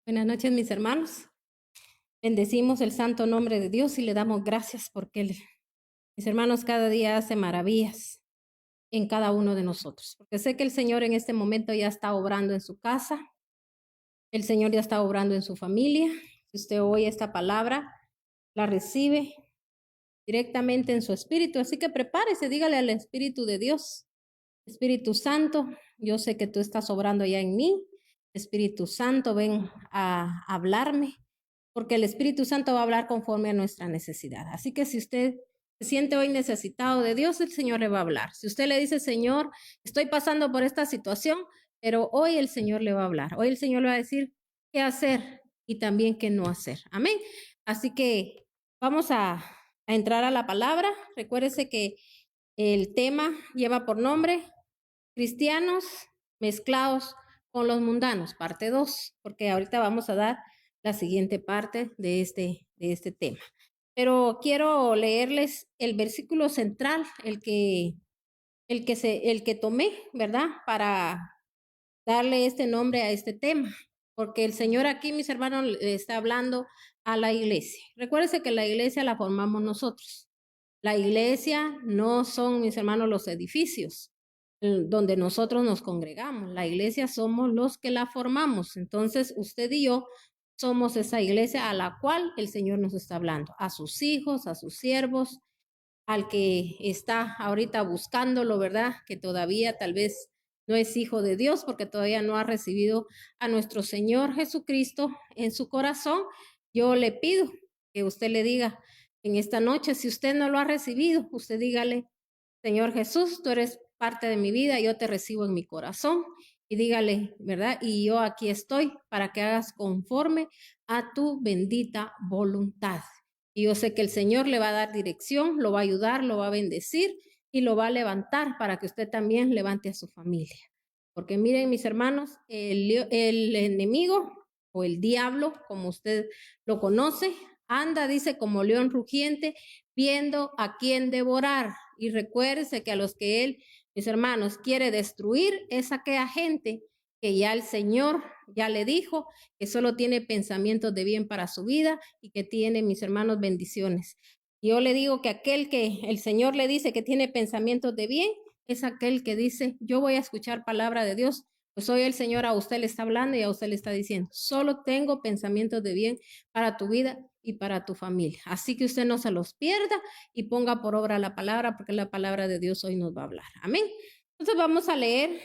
Buenas noches, mis hermanos. Bendecimos el santo nombre de Dios y le damos gracias porque mis hermanos, cada día hace maravillas en cada uno de nosotros. Porque sé que el Señor en este momento ya está obrando en su casa, el Señor ya está obrando en su familia. Si usted oye esta palabra, la recibe directamente en su espíritu. Así que prepárese, dígale al Espíritu de Dios: Espíritu Santo, yo sé que tú estás obrando ya en mí. Espíritu Santo, ven a hablarme, porque el Espíritu Santo va a hablar conforme a nuestra necesidad. Así que si usted se siente hoy necesitado de Dios, el Señor le va a hablar. Si usted le dice: Señor, estoy pasando por esta situación, pero hoy el Señor le va a hablar. Hoy el Señor le va a decir qué hacer y también qué no hacer. Amén. Así que vamos a entrar a la palabra. Recuérdese que el tema lleva por nombre Cristianos mezclados con los mundanos, parte 2, porque ahorita vamos a dar la siguiente parte de este tema. Pero quiero leerles el versículo central, el que tomé, ¿verdad? Para darle este nombre a este tema, porque el Señor aquí, mis hermanos, le está hablando a la iglesia. Recuérdense que la iglesia la formamos nosotros. La iglesia no son, mis hermanos, los edificios donde nosotros nos congregamos. La iglesia somos los que la formamos. Entonces, usted y yo somos esa iglesia a la cual el Señor nos está hablando, a sus hijos, a sus siervos, al que está ahorita buscándolo, ¿verdad? Que todavía tal vez no es hijo de Dios porque todavía no ha recibido a nuestro Señor Jesucristo en su corazón. Yo le pido que usted le diga en esta noche, si usted no lo ha recibido, usted dígale: Señor Jesús, tú eres parte de mi vida, yo te recibo en mi corazón. Y dígale, ¿verdad? Y yo aquí estoy para que hagas conforme a tu bendita voluntad. Y yo sé que el Señor le va a dar dirección, lo va a ayudar, lo va a bendecir y lo va a levantar para que usted también levante a su familia. Porque miren, mis hermanos, el enemigo o el diablo, como usted lo conoce, anda, dice, como león rugiente, viendo a quién devorar. Y recuérdese que a los que él, mis hermanos, quiere destruir es aquella gente que ya el Señor ya le dijo que solo tiene pensamientos de bien para su vida y que tiene, mis hermanos, bendiciones. Yo le digo que aquel que el Señor le dice que tiene pensamientos de bien es aquel que dice: yo voy a escuchar palabra de Dios. Pues hoy el Señor a usted le está hablando y a usted le está diciendo: solo tengo pensamientos de bien para tu vida y para tu familia. Así que usted no se los pierda y ponga por obra la palabra, porque la palabra de Dios hoy nos va a hablar. Amén. Entonces vamos a leer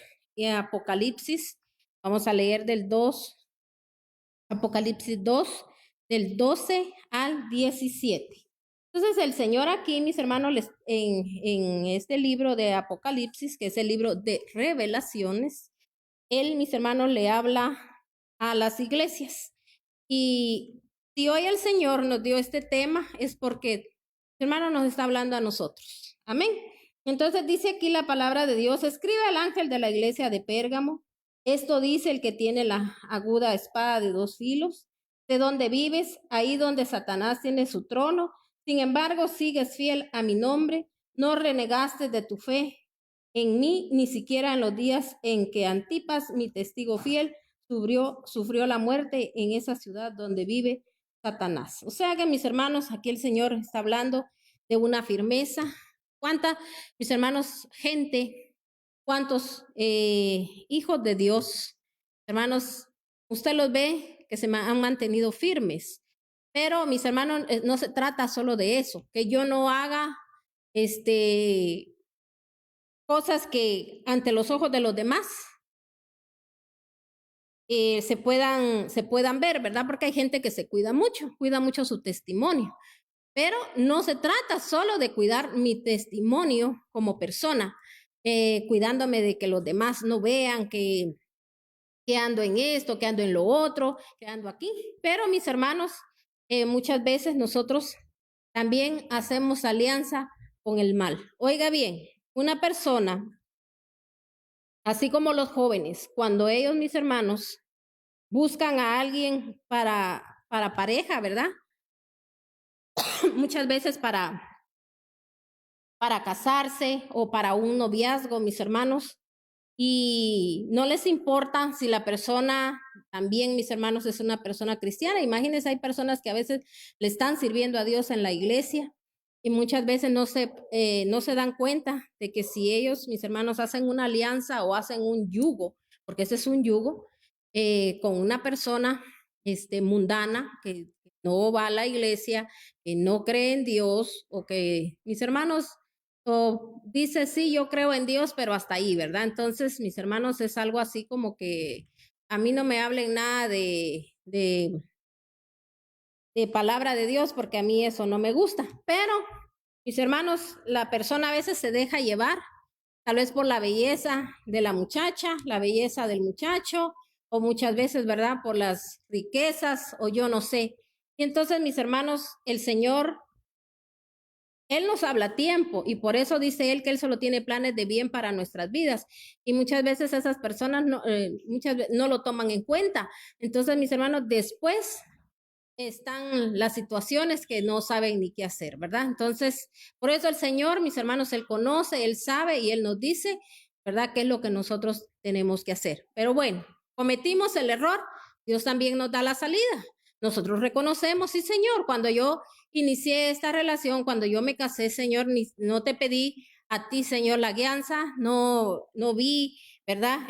Apocalipsis. Vamos a leer Apocalipsis 2, del 12 al 17. Entonces el Señor aquí, mis hermanos, en este libro de Apocalipsis, que es el libro de revelaciones, Él, mis hermanos, le habla a las iglesias. Y si hoy el Señor nos dio este tema, es porque, hermano, nos está hablando a nosotros. Amén. Entonces dice aquí la palabra de Dios: escribe al ángel de la iglesia de Pérgamo. Esto dice el que tiene la aguda espada de dos filos. De donde vives, ahí donde Satanás tiene su trono. Sin embargo, sigues fiel a mi nombre. No renegaste de tu fe en mí, ni siquiera en los días en que Antipas, mi testigo fiel, sufrió la muerte en esa ciudad donde vive Satanás. O sea que, mis hermanos, aquí el Señor está hablando de una firmeza. ¿Cuánta, mis hermanos, gente, cuántos hijos de Dios, hermanos, usted los ve que se han mantenido firmes? Pero, mis hermanos, no se trata solo de eso, que yo no haga cosas que ante los ojos de los demás se puedan ver, ¿verdad? Porque hay gente que se cuida mucho su testimonio. Pero no se trata solo de cuidar mi testimonio como persona, cuidándome de que los demás no vean que ando en esto, que ando en lo otro, que ando aquí. Pero, mis hermanos, muchas veces nosotros también hacemos alianza con el mal. Oiga bien, una persona, así como los jóvenes, cuando ellos, mis hermanos, buscan a alguien para pareja, ¿verdad? Muchas veces para casarse o para un noviazgo, mis hermanos, y no les importa si la persona también, mis hermanos, es una persona cristiana. Imagínense, hay personas que a veces le están sirviendo a Dios en la iglesia y muchas veces no se dan cuenta de que si ellos, mis hermanos, hacen una alianza o hacen un yugo, porque ese es un yugo, con una persona mundana que no va a la iglesia, que no cree en Dios, o que, mis hermanos, o dice, sí, yo creo en Dios, pero hasta ahí, ¿verdad? Entonces, mis hermanos, es algo así como que a mí no me hablen nada de palabra de Dios, porque a mí eso no me gusta. Pero, mis hermanos, la persona a veces se deja llevar, tal vez por la belleza de la muchacha, la belleza del muchacho, o muchas veces, ¿verdad? Por las riquezas, o yo no sé. Y entonces, mis hermanos, el Señor, Él nos habla a tiempo, y por eso dice Él que Él solo tiene planes de bien para nuestras vidas. Y muchas veces esas personas no lo toman en cuenta. Entonces, mis hermanos, después están las situaciones que no saben ni qué hacer, ¿verdad? Entonces, por eso el Señor, mis hermanos, Él conoce, Él sabe y Él nos dice, ¿verdad? ¿Qué es lo que nosotros tenemos que hacer? Pero bueno, cometimos el error, Dios también nos da la salida. Nosotros reconocemos, sí, Señor, cuando yo inicié esta relación, cuando yo me casé, Señor, no te pedí a ti, Señor, la guianza, no vi, ¿verdad?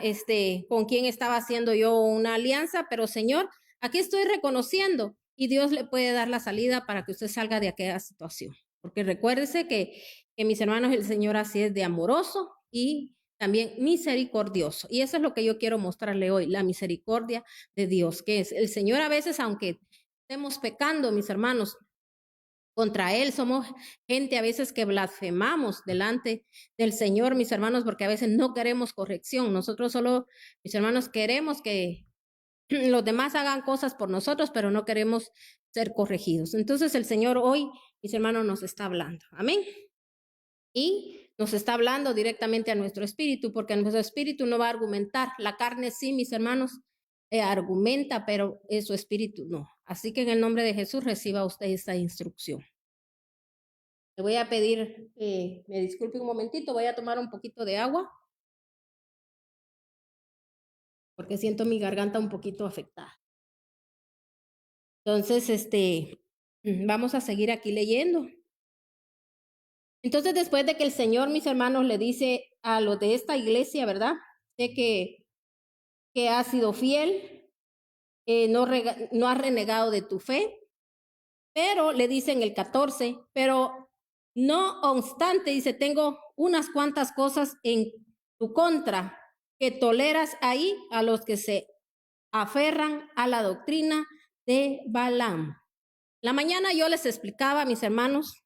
Con quién estaba haciendo yo una alianza, pero Señor, aquí estoy reconociendo y Dios le puede dar la salida para que usted salga de aquella situación. Porque recuérdese que mis hermanos, el Señor así es de amoroso y también misericordioso. Y eso es lo que yo quiero mostrarle hoy, la misericordia de Dios, que es el Señor a veces, aunque estemos pecando, mis hermanos, contra Él, somos gente a veces que blasfemamos delante del Señor, mis hermanos, porque a veces no queremos corrección. Nosotros solo, mis hermanos, queremos que los demás hagan cosas por nosotros, pero no queremos ser corregidos. Entonces el Señor hoy, mis hermanos, nos está hablando. Amén. Y nos está hablando directamente a nuestro espíritu, porque nuestro espíritu no va a argumentar. La carne sí, mis hermanos, argumenta, pero su espíritu no. Así que en el nombre de Jesús reciba usted esta instrucción. Le voy a pedir que me disculpe un momentito, voy a tomar un poquito de agua, porque siento mi garganta un poquito afectada. Entonces, vamos a seguir aquí leyendo. Entonces, después de que el Señor, mis hermanos, le dice a los de esta iglesia, ¿verdad? Sé que has sido fiel, no has renegado de tu fe, pero le dice en el 14, pero no obstante, dice, tengo unas cuantas cosas en tu contra, que toleras ahí a los que se aferran a la doctrina de Balaam. La mañana yo les explicaba a mis hermanos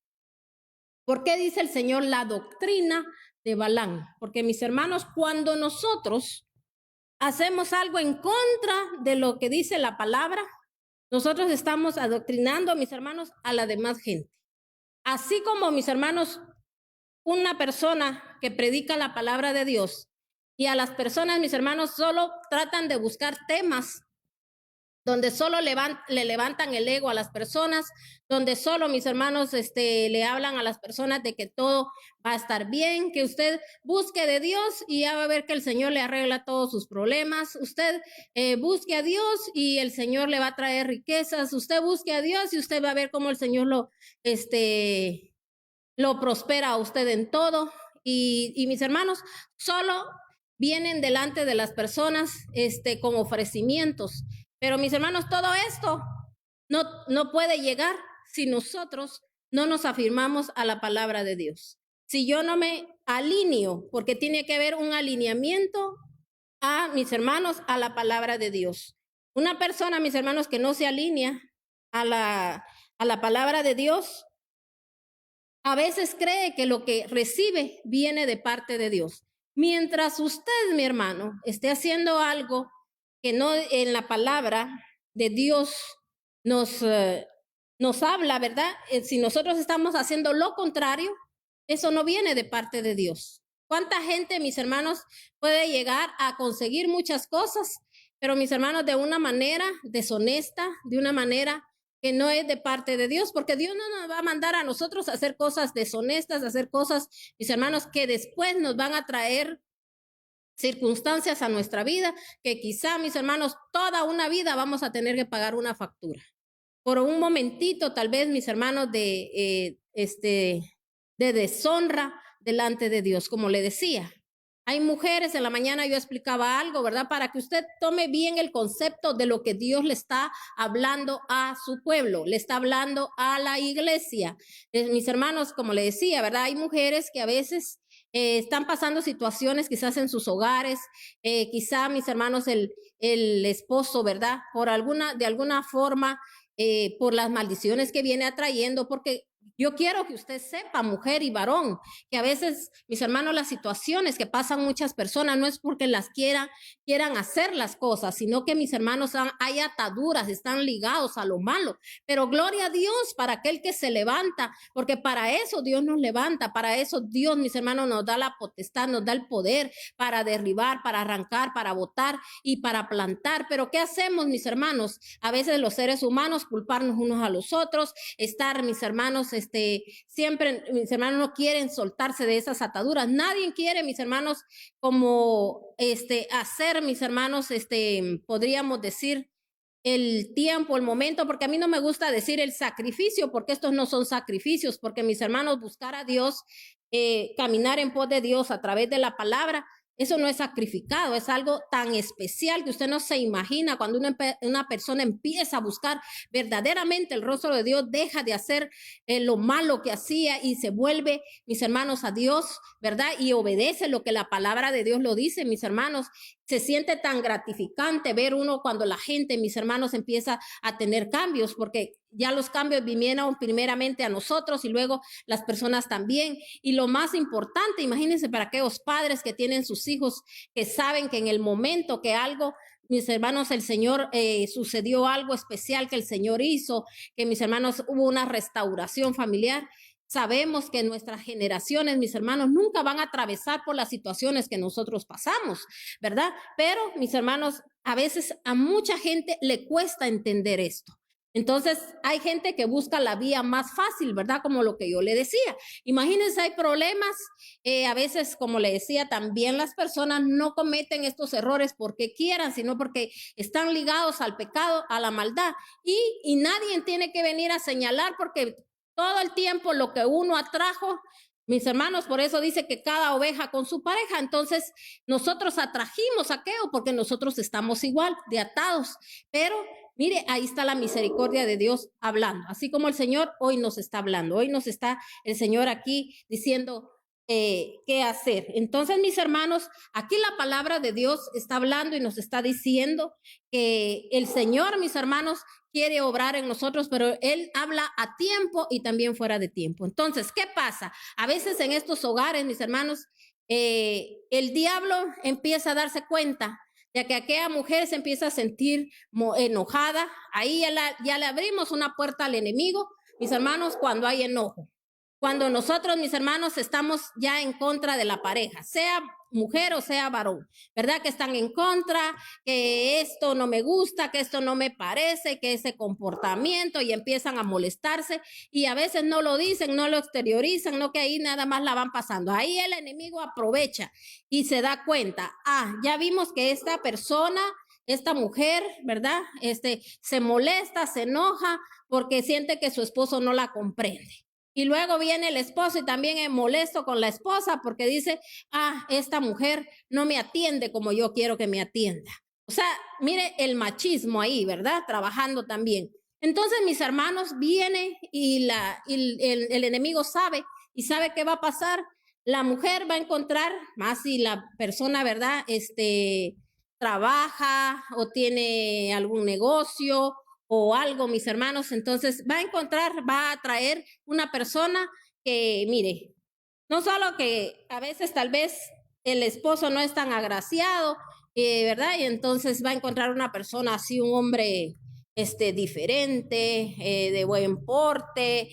por qué dice el Señor la doctrina de Balaam. Porque mis hermanos, cuando nosotros hacemos algo en contra de lo que dice la palabra, nosotros estamos adoctrinando, mis hermanos, a la demás gente. Así como, mis hermanos, una persona que predica la palabra de Dios y a las personas, mis hermanos, solo tratan de buscar temas donde solo le levantan el ego a las personas, donde solo, mis hermanos, le hablan a las personas de que todo va a estar bien, que usted busque de Dios y ya va a ver que el Señor le arregla todos sus problemas. Usted busque a Dios y el Señor le va a traer riquezas. Usted busque a Dios y usted va a ver cómo el Señor lo prospera a usted en todo. Y mis hermanos, solo vienen delante de las personas con ofrecimientos. Pero mis hermanos, todo esto no puede llegar si nosotros no nos afirmamos a la palabra de Dios. Si yo no me alineo, porque tiene que haber un alineamiento a mis hermanos a la palabra de Dios. Una persona, mis hermanos, que no se alinea a la palabra de Dios, a veces cree que lo que recibe viene de parte de Dios. Mientras usted, mi hermano, esté haciendo algo que no en la palabra de Dios nos habla, ¿verdad? Si nosotros estamos haciendo lo contrario, eso no viene de parte de Dios. ¿Cuánta gente, mis hermanos, puede llegar a conseguir muchas cosas, pero mis hermanos, de una manera deshonesta, de una manera que no es de parte de Dios? Porque Dios no nos va a mandar a nosotros a hacer cosas deshonestas, a hacer cosas, mis hermanos, que después nos van a traer circunstancias a nuestra vida que quizá, mis hermanos, toda una vida vamos a tener que pagar una factura. Por un momentito, tal vez, mis hermanos, de deshonra delante de Dios, como le decía. Hay mujeres, en la mañana yo explicaba algo, ¿verdad? Para que usted tome bien el concepto de lo que Dios le está hablando a su pueblo, le está hablando a la iglesia. Mis hermanos, como le decía, ¿verdad? Hay mujeres que a veces están pasando situaciones quizás en sus hogares, quizá, mis hermanos, el esposo, ¿verdad? De alguna forma, por las maldiciones que viene atrayendo, porque yo quiero que usted sepa, mujer y varón, que a veces, mis hermanos, las situaciones que pasan muchas personas no es porque las quieran hacer las cosas, sino que, mis hermanos, hay ataduras, están ligados a lo malo. Pero gloria a Dios para aquel que se levanta, porque para eso Dios nos levanta, para eso Dios, mis hermanos, nos da la potestad, nos da el poder para derribar, para arrancar, para botar y para plantar. Pero ¿qué hacemos, mis hermanos? A veces los seres humanos culparnos unos a los otros, estar, mis hermanos, siempre, mis hermanos, no quieren soltarse de esas ataduras. Nadie quiere, mis hermanos, como hacer, mis hermanos, podríamos decir, el tiempo, el momento, porque a mí no me gusta decir el sacrificio, porque estos no son sacrificios, porque, mis hermanos, buscar a Dios, caminar en pos de Dios a través de la palabra, eso no es sacrificado, es algo tan especial que usted no se imagina. Cuando una persona empieza a buscar verdaderamente el rostro de Dios, deja de hacer lo malo que hacía y se vuelve, mis hermanos, a Dios, ¿verdad? Y obedece lo que la palabra de Dios lo dice, mis hermanos. Se siente tan gratificante ver uno cuando la gente, mis hermanos, empieza a tener cambios, porque ya los cambios vinieron primeramente a nosotros y luego las personas también. Y lo más importante, imagínense para aquellos padres que tienen sus hijos, que saben que en el momento que algo, mis hermanos, el Señor, sucedió algo especial que el Señor hizo, que, mis hermanos, hubo una restauración familiar. Sabemos que nuestras generaciones, mis hermanos, nunca van a atravesar por las situaciones que nosotros pasamos, ¿verdad? Pero, mis hermanos, a veces a mucha gente le cuesta entender esto. Entonces, hay gente que busca la vía más fácil, ¿verdad? Como lo que yo le decía. Imagínense, hay problemas. A veces, como le decía, también las personas no cometen estos errores porque quieran, sino porque están ligados al pecado, a la maldad. Y nadie tiene que venir a señalar porque todo el tiempo lo que uno atrajo, mis hermanos, por eso dice que cada oveja con su pareja. Entonces, nosotros atrajimos aquello porque nosotros estamos igual, de atados. Pero mire, ahí está la misericordia de Dios hablando, así como el Señor hoy nos está hablando. Hoy nos está el Señor aquí diciendo qué hacer. Entonces, mis hermanos, aquí la palabra de Dios está hablando y nos está diciendo que el Señor, mis hermanos, quiere obrar en nosotros, pero Él habla a tiempo y también fuera de tiempo. Entonces, ¿qué pasa? A veces en estos hogares, mis hermanos, el diablo empieza a darse cuenta de que aquella mujer se empieza a sentir enojada. Ahí ya le abrimos una puerta al enemigo, mis hermanos, cuando hay enojo. Cuando nosotros, mis hermanos, estamos ya en contra de la pareja, sea mujer o sea varón, ¿verdad? Que están en contra, que esto no me gusta, que esto no me parece, que ese comportamiento, y empiezan a molestarse y a veces no lo dicen, no lo exteriorizan, no, que ahí nada más la van pasando. Ahí el enemigo aprovecha y se da cuenta, ya vimos que esta persona, esta mujer, ¿verdad? Se molesta, se enoja porque siente que su esposo no la comprende. Y luego viene el esposo y también es molesto con la esposa porque dice, esta mujer no me atiende como yo quiero que me atienda. O sea, mire el machismo ahí, ¿verdad? Trabajando también. Entonces, mis hermanos, viene y el enemigo sabe y sabe qué va a pasar. La mujer va a encontrar, más si la persona, ¿verdad? Trabaja o tiene algún negocio o algo, mis hermanos, entonces va a encontrar, va a atraer una persona que, mire, no solo que a veces tal vez el esposo no es tan agraciado, ¿verdad? Y entonces va a encontrar una persona así, un hombre diferente, de buen porte,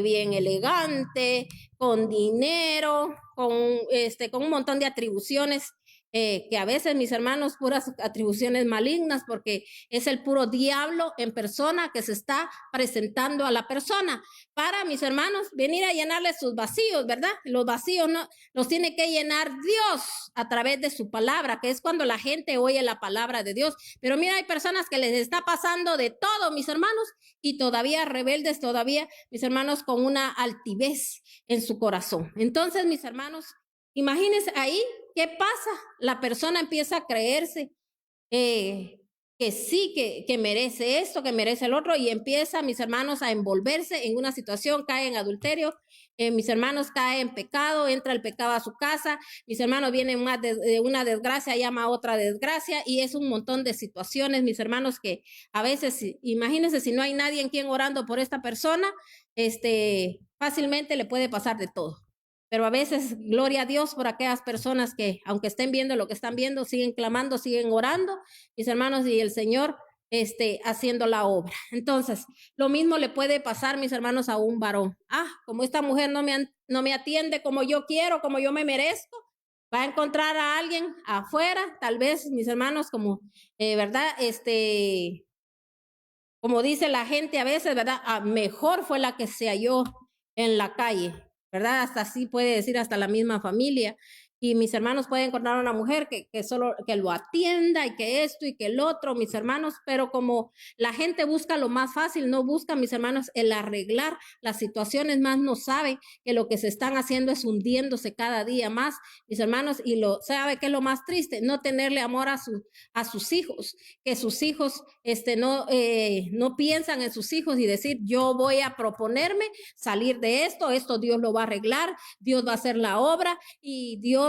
bien elegante, con dinero, con un montón de atribuciones que a veces, mis hermanos, puras atribuciones malignas, porque es el puro diablo en persona que se está presentando a la persona para, mis hermanos, venir a llenarle sus vacíos, ¿verdad? Los vacíos no los tiene que llenar Dios a través de su palabra, que es cuando la gente oye la palabra de Dios. Pero mira, hay personas que les está pasando de todo, mis hermanos, y todavía rebeldes, todavía, mis hermanos, con una altivez en su corazón. Entonces, mis hermanos, imagínense ahí, ¿qué pasa? La persona empieza a creerse que sí, que merece esto, que merece el otro, y empieza, mis hermanos, a envolverse en una situación, cae en adulterio, mis hermanos, cae en pecado, entra el pecado a su casa, mis hermanos, vienen más de una desgracia, llama a otra desgracia, y es un montón de situaciones, mis hermanos, que a veces, imagínense, si no hay nadie en quien orando por esta persona, fácilmente le puede pasar de todo. Pero a veces, gloria a Dios por aquellas personas que, aunque estén viendo lo que están viendo, siguen clamando, siguen orando, mis hermanos, y el Señor haciendo la obra. Entonces, lo mismo le puede pasar, mis hermanos, a un varón. Como esta mujer no me atiende como yo quiero, como yo me merezco, va a encontrar a alguien afuera, tal vez, mis hermanos, como, ¿verdad? Como dice la gente a veces, ¿verdad? Mejor fue la que se halló en la calle, ¿verdad? Hasta así puede decir hasta la misma familia. Y mis hermanos pueden encontrar una mujer que solo que lo atienda y que esto y que el otro, mis hermanos, pero como la gente busca lo más fácil, no busca, mis hermanos, el arreglar las situaciones, más no sabe que lo que se están haciendo es hundiéndose cada día más, mis hermanos, y lo sabe que es lo más triste, no tenerle amor a sus hijos, que sus hijos no piensan en sus hijos y decir, yo voy a proponerme salir de esto Dios lo va a arreglar, Dios va a hacer la obra y Dios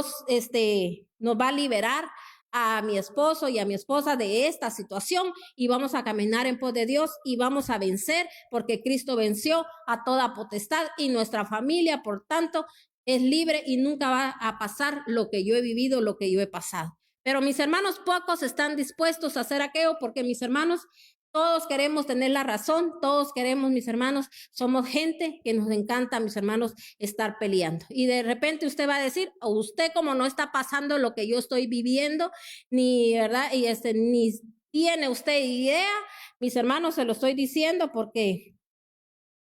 nos va a liberar a mi esposo y a mi esposa de esta situación y vamos a caminar en pos de Dios y vamos a vencer porque Cristo venció a toda potestad y nuestra familia, por tanto, es libre y nunca va a pasar lo que yo he vivido, lo que yo he pasado. Pero mis hermanos, pocos están dispuestos a hacer aquello porque mis hermanos, todos queremos tener la razón, todos queremos, mis hermanos, somos gente que nos encanta, mis hermanos, estar peleando. Y de repente usted va a decir, o usted como no está pasando lo que yo estoy viviendo, ni, ¿verdad? Y ni tiene usted idea, mis hermanos, se lo estoy diciendo porque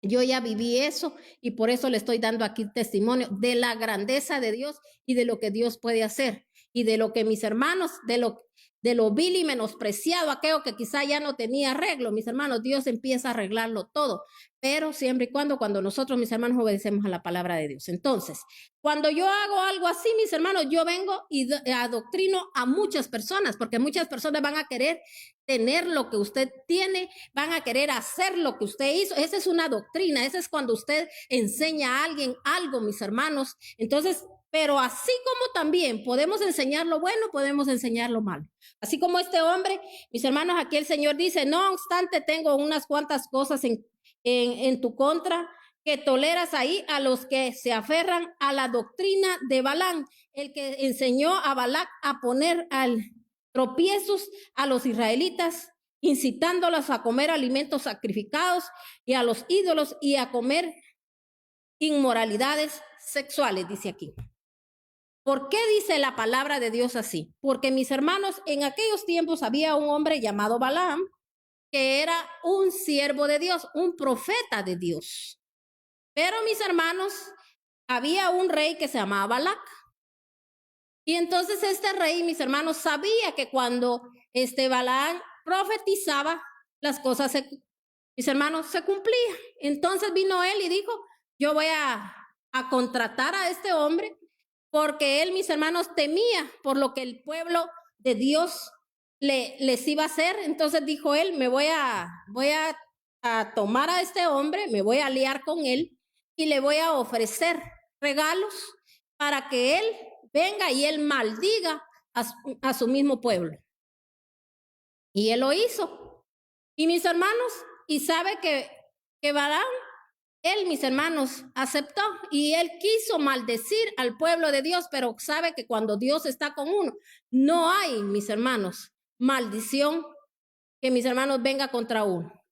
yo ya viví eso y por eso le estoy dando aquí testimonio de la grandeza de Dios y de lo que Dios puede hacer y de lo que mis hermanos, de lo vil y menospreciado, aquello que quizá ya no tenía arreglo, mis hermanos, Dios empieza a arreglarlo todo, pero siempre y cuando nosotros, mis hermanos, obedecemos a la palabra de Dios. Entonces, cuando yo hago algo así, mis hermanos, yo vengo y adoctrino a muchas personas, porque muchas personas van a querer tener lo que usted tiene, van a querer hacer lo que usted hizo. Esa es una doctrina, esa es cuando usted enseña a alguien algo, mis hermanos. Entonces, pero así como también podemos enseñar lo bueno, podemos enseñar lo malo. Así como este hombre, mis hermanos, aquí el Señor dice, no obstante, tengo unas cuantas cosas en tu contra, que toleras ahí a los que se aferran a la doctrina de Balaam, el que enseñó a Balac a poner al tropiezos a los israelitas, incitándolos a comer alimentos sacrificados y a los ídolos y a comer inmoralidades sexuales, dice aquí. ¿Por qué dice la palabra de Dios así? Porque, mis hermanos, en aquellos tiempos había un hombre llamado Balaam, que era un siervo de Dios, un profeta de Dios. Pero, mis hermanos, había un rey que se llamaba Balac. Y entonces este rey, mis hermanos, sabía que cuando Balaam profetizaba, las cosas, mis hermanos, se cumplían. Entonces vino él y dijo, yo voy a contratar a este hombre porque él, mis hermanos, temía por lo que el pueblo de Dios les iba a hacer. Entonces dijo él, voy a tomar a este hombre, me voy a aliar con él y le voy a ofrecer regalos para que él venga y él maldiga a su mismo pueblo. Y él lo hizo. Y mis hermanos, y sabe que Balaam, él, mis hermanos, aceptó y él quiso maldecir al pueblo de Dios, pero sabe que cuando Dios está con uno, no hay, mis hermanos, maldición que mis hermanos venga contra uno.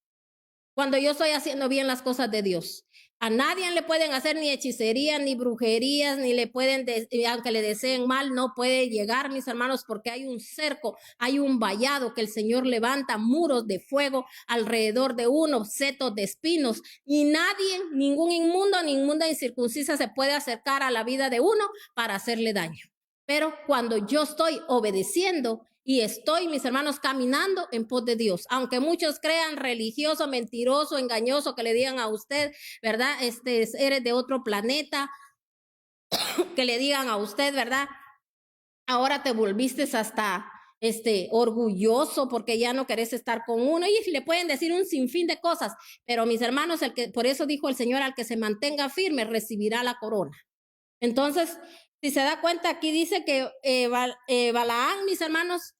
cuando yo estoy haciendo bien las cosas de Dios. A nadie le pueden hacer ni hechicería, ni brujerías, ni le pueden, aunque le deseen mal, no puede llegar, mis hermanos, porque hay un cerco, hay un vallado que el Señor levanta, muros de fuego alrededor de uno, setos de espinos, y nadie, ningún inmundo, ninguna incircuncisa se puede acercar a la vida de uno para hacerle daño. Pero cuando yo estoy obedeciendo y estoy, mis hermanos, caminando en pos de Dios, aunque muchos crean religioso, mentiroso, engañoso, que le digan a usted, ¿verdad? Eres de otro planeta, que le digan a usted, ¿verdad? Ahora te volviste hasta orgulloso porque ya no querés estar con uno, y le pueden decir un sinfín de cosas, pero mis hermanos, por eso dijo el Señor, al que se mantenga firme recibirá la corona. Entonces, si se da cuenta, aquí dice que Balaán, mis hermanos,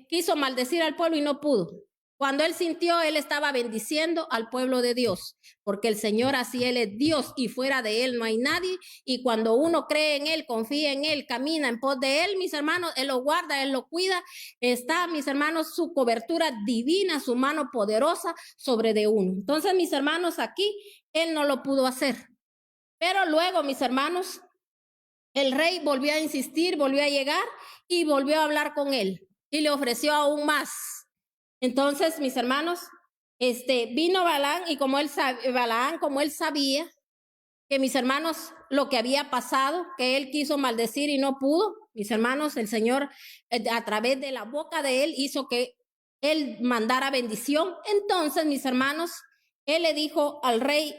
quiso maldecir al pueblo y no pudo. Cuando él sintió, él estaba bendiciendo al pueblo de Dios, porque el Señor así, Él es Dios y fuera de Él no hay nadie. Y cuando uno cree en Él, confía en Él, camina en pos de Él, mis hermanos, Él lo guarda, Él lo cuida. Está, mis hermanos, su cobertura divina, su mano poderosa sobre de uno. Entonces, mis hermanos, aquí Él no lo pudo hacer. Pero luego, mis hermanos, el rey volvió a insistir, volvió a llegar y volvió a hablar con él y le ofreció aún más. Entonces, mis hermanos, vino Balaán, y como él sabía que, mis hermanos, lo que había pasado, que él quiso maldecir y no pudo, mis hermanos, el Señor a través de la boca de él hizo que él mandara bendición. Entonces, mis hermanos, él le dijo al rey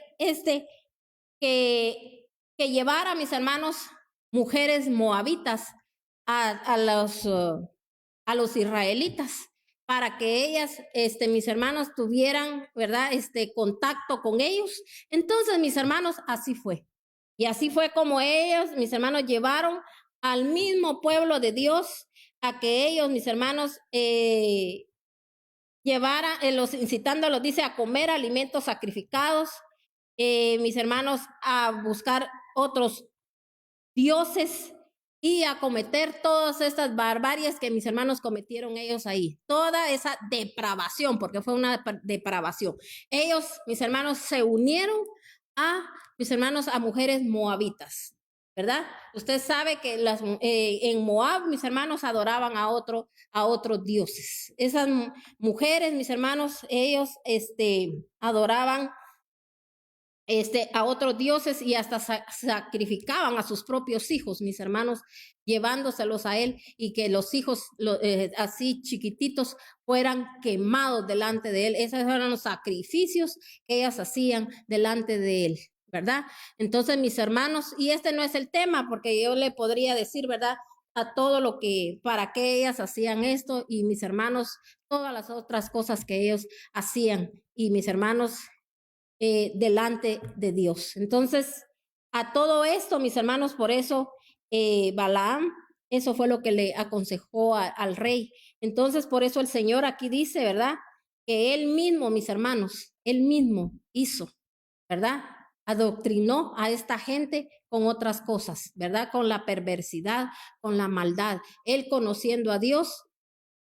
que llevara a mis hermanos mujeres moabitas a los israelitas, para que ellas, mis hermanos, tuvieran, ¿verdad?, contacto con ellos. Entonces, mis hermanos, así fue. Y así fue como ellos, mis hermanos, llevaron al mismo pueblo de Dios a que ellos, mis hermanos, incitándolos, dice, a comer alimentos sacrificados, mis hermanos, a buscar otros dioses y a cometer todas estas barbaries que mis hermanos cometieron ellos ahí. Toda esa depravación, porque fue una depravación. Ellos, mis hermanos, se unieron mis hermanos, a mujeres moabitas, ¿verdad? Usted sabe que en Moab, mis hermanos, adoraban a otros dioses. Esas mujeres, mis hermanos, ellos adoraban a otros dioses y hasta sacrificaban a sus propios hijos, mis hermanos, llevándoselos a él, y que los hijos así chiquititos fueran quemados delante de él. Esos eran los sacrificios que ellas hacían delante de él, ¿verdad? Entonces, mis hermanos, y no es el tema, porque yo le podría decir, ¿verdad?, a todo lo que, para qué ellas hacían esto, y mis hermanos, todas las otras cosas que ellos hacían, y mis hermanos, delante de Dios. Entonces, a todo esto, mis hermanos, por eso Balaam, eso fue lo que le aconsejó al rey. Entonces, por eso el Señor aquí dice, ¿verdad?, que él mismo, mis hermanos, él mismo hizo, ¿verdad?, adoctrinó a esta gente con otras cosas, ¿verdad?, con la perversidad, con la maldad. Él, conociendo a Dios,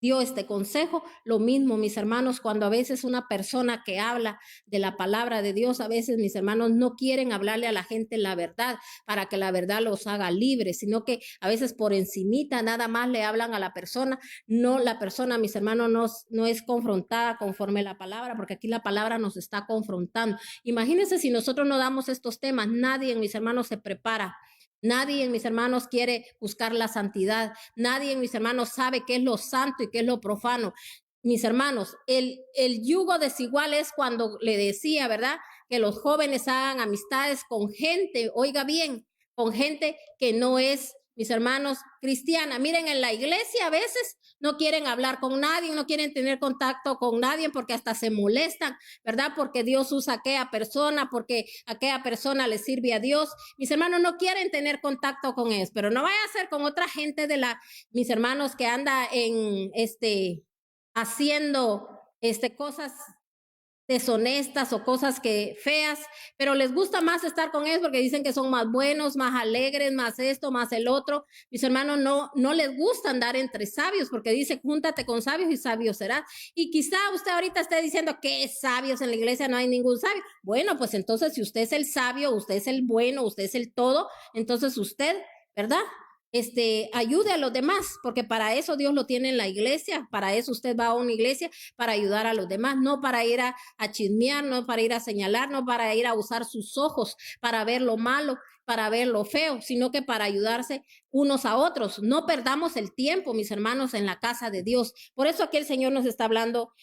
dio este consejo. Lo mismo, mis hermanos, cuando a veces una persona que habla de la palabra de Dios, a veces, mis hermanos, no quieren hablarle a la gente la verdad para que la verdad los haga libres, sino que a veces por encimita nada más le hablan a la persona. No, la persona, mis hermanos, no es confrontada conforme la palabra, porque aquí la palabra nos está confrontando. Imagínense si nosotros no damos estos temas, nadie, mis hermanos, se prepara. Nadie, mis hermanos, quiere buscar la santidad. Nadie, mis hermanos, sabe qué es lo santo y qué es lo profano. Mis hermanos, el yugo desigual es cuando le decía, ¿verdad?, que los jóvenes hagan amistades con gente, oiga bien, con gente que no es, mis hermanos, cristiana. Miren, en la iglesia a veces no quieren hablar con nadie, no quieren tener contacto con nadie porque hasta se molestan, ¿verdad? Porque Dios usa a aquella persona, porque aquella persona le sirve a Dios. Mis hermanos no quieren tener contacto con ellos, pero no vaya a ser con otra gente mis hermanos, que anda haciendo cosas deshonestas o cosas que feas, pero les gusta más estar con ellos porque dicen que son más buenos, más alegres, más esto, más el otro. Mis hermanos, no les gusta andar entre sabios porque dice, júntate con sabios y sabio serás. Y quizá usted ahorita esté diciendo que sabios en la iglesia no hay ningún sabio. Bueno, pues entonces si usted es el sabio, usted es el bueno, usted es el todo, entonces usted, ¿verdad? Ayude a los demás, porque para eso Dios lo tiene en la iglesia, para eso usted va a una iglesia, para ayudar a los demás, no para ir a chismear, no para ir a señalar, no para ir a usar sus ojos para ver lo malo, para ver lo feo, sino que para ayudarse unos a otros. No perdamos el tiempo, mis hermanos, en la casa de Dios. Por eso aquí el Señor nos está hablando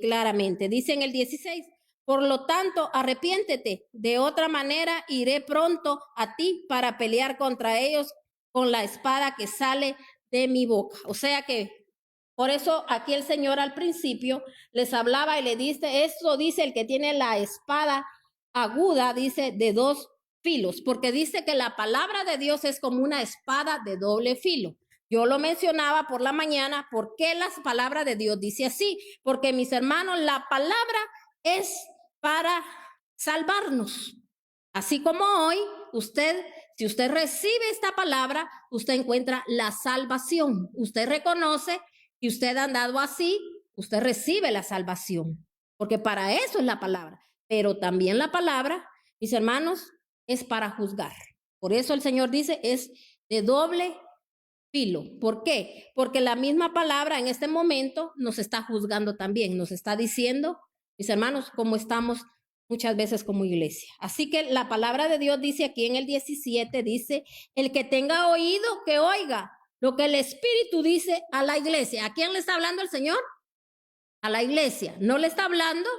claramente. Dice en el 16, por lo tanto, arrepiéntete, de otra manera iré pronto a ti para pelear contra ellos con la espada que sale de mi boca. O sea que por eso aquí el Señor al principio les hablaba y le dice, esto dice el que tiene la espada aguda, dice de dos filos, porque dice que la palabra de Dios es como una espada de doble filo. Yo lo mencionaba por la mañana, ¿por qué la palabra de Dios dice así? Porque mis hermanos, la palabra es para salvarnos. Así como hoy, si usted recibe esta palabra, usted encuentra la salvación. Usted reconoce que usted ha andado así, usted recibe la salvación. Porque para eso es la palabra. Pero también la palabra, mis hermanos, es para juzgar. Por eso el Señor dice, es de doble filo. ¿Por qué? Porque la misma palabra en este momento nos está juzgando también. Nos está diciendo, mis hermanos, cómo estamos muchas veces como iglesia. Así que la palabra de Dios dice aquí en el 17, dice, el que tenga oído, que oiga lo que el Espíritu dice a la iglesia. ¿A quién le está hablando el Señor? A la iglesia. No le está hablando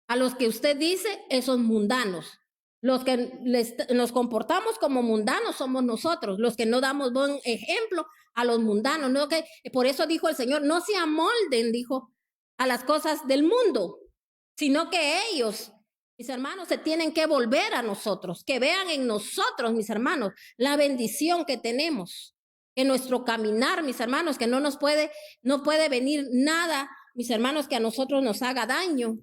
a los que usted dice, esos mundanos. Los que nos comportamos como mundanos somos nosotros, los que no damos buen ejemplo a los mundanos. ¿No? Que, por eso dijo el Señor, no se amolden, dijo, a las cosas del mundo, sino que ellos, mis hermanos, se tienen que volver a nosotros, que vean en nosotros, mis hermanos, la bendición que tenemos, en nuestro caminar, mis hermanos, que no puede venir nada, mis hermanos, que a nosotros nos haga daño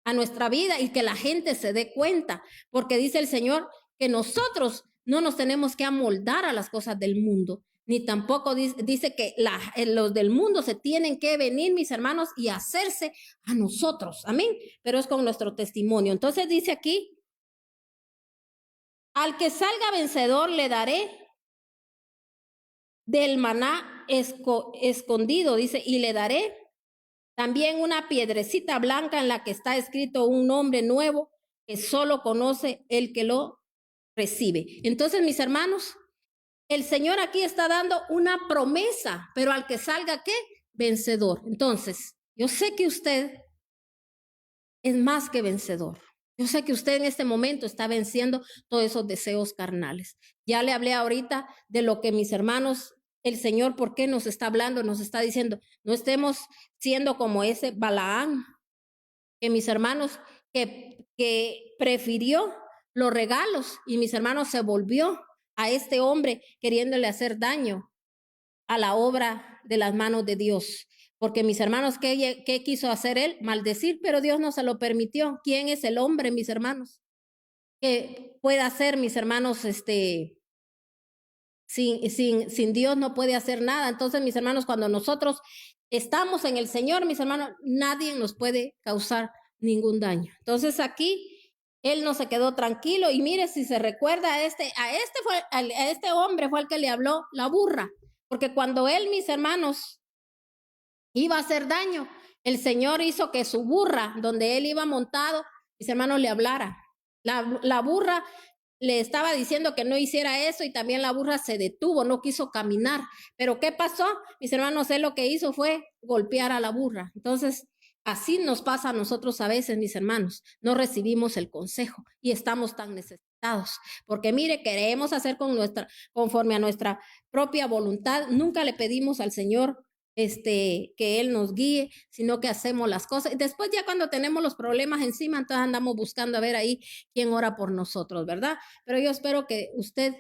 a nuestra vida y que la gente se dé cuenta, porque dice el Señor que nosotros no nos tenemos que amoldar a las cosas del mundo, ni tampoco dice que los del mundo se tienen que venir, mis hermanos, y hacerse a nosotros, amén, pero es con nuestro testimonio. Entonces dice aquí, al que salga vencedor le daré del maná escondido, dice, y le daré también una piedrecita blanca en la que está escrito un nombre nuevo que solo conoce el que lo recibe. Entonces, mis hermanos, el Señor aquí está dando una promesa, pero al que salga, ¿qué? Vencedor. Entonces, yo sé que usted es más que vencedor. Yo sé que usted en este momento está venciendo todos esos deseos carnales. Ya le hablé ahorita de lo que mis hermanos, el Señor, ¿por qué nos está hablando? Nos está diciendo, no estemos siendo como ese Balaán, que mis hermanos, que prefirió los regalos y mis hermanos se volvió a este hombre queriéndole hacer daño a la obra de las manos de Dios. Porque mis hermanos, ¿qué quiso hacer él? Maldecir, pero Dios no se lo permitió. ¿Quién es el hombre, mis hermanos? Que pueda hacer, mis hermanos, sin Dios no puede hacer nada. Entonces, mis hermanos, cuando nosotros estamos en el Señor, mis hermanos, nadie nos puede causar ningún daño. Entonces aquí él no se quedó tranquilo y mire, si se recuerda a este hombre fue el que le habló la burra, porque cuando él, mis hermanos, iba a hacer daño, el Señor hizo que su burra, donde él iba montado, mis hermanos, le hablara. La burra le estaba diciendo que no hiciera eso y también la burra se detuvo, no quiso caminar. Pero ¿qué pasó? Mis hermanos, él lo que hizo fue golpear a la burra. Entonces, así nos pasa a nosotros a veces, mis hermanos. No recibimos el consejo y estamos tan necesitados. Porque mire, queremos hacer conforme a nuestra propia voluntad. Nunca le pedimos al Señor que Él nos guíe, sino que hacemos las cosas. Y después ya cuando tenemos los problemas encima, entonces andamos buscando a ver ahí quién ora por nosotros, ¿verdad? Pero yo espero que usted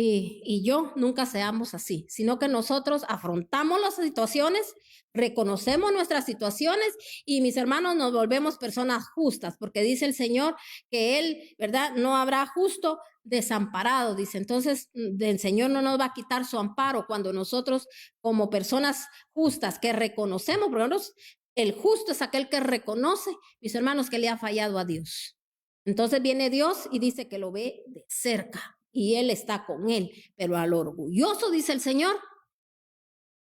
y yo nunca seamos así, sino que nosotros afrontamos las situaciones, reconocemos nuestras situaciones y mis hermanos nos volvemos personas justas, porque dice el Señor que Él, ¿verdad? No habrá justo desamparado, dice. Entonces, el Señor no nos va a quitar su amparo cuando nosotros como personas justas que reconocemos, por ejemplo, el justo es aquel que reconoce, mis hermanos, que le ha fallado a Dios. Entonces viene Dios y dice que lo ve de cerca y Él está con él, pero al orgulloso, dice el Señor,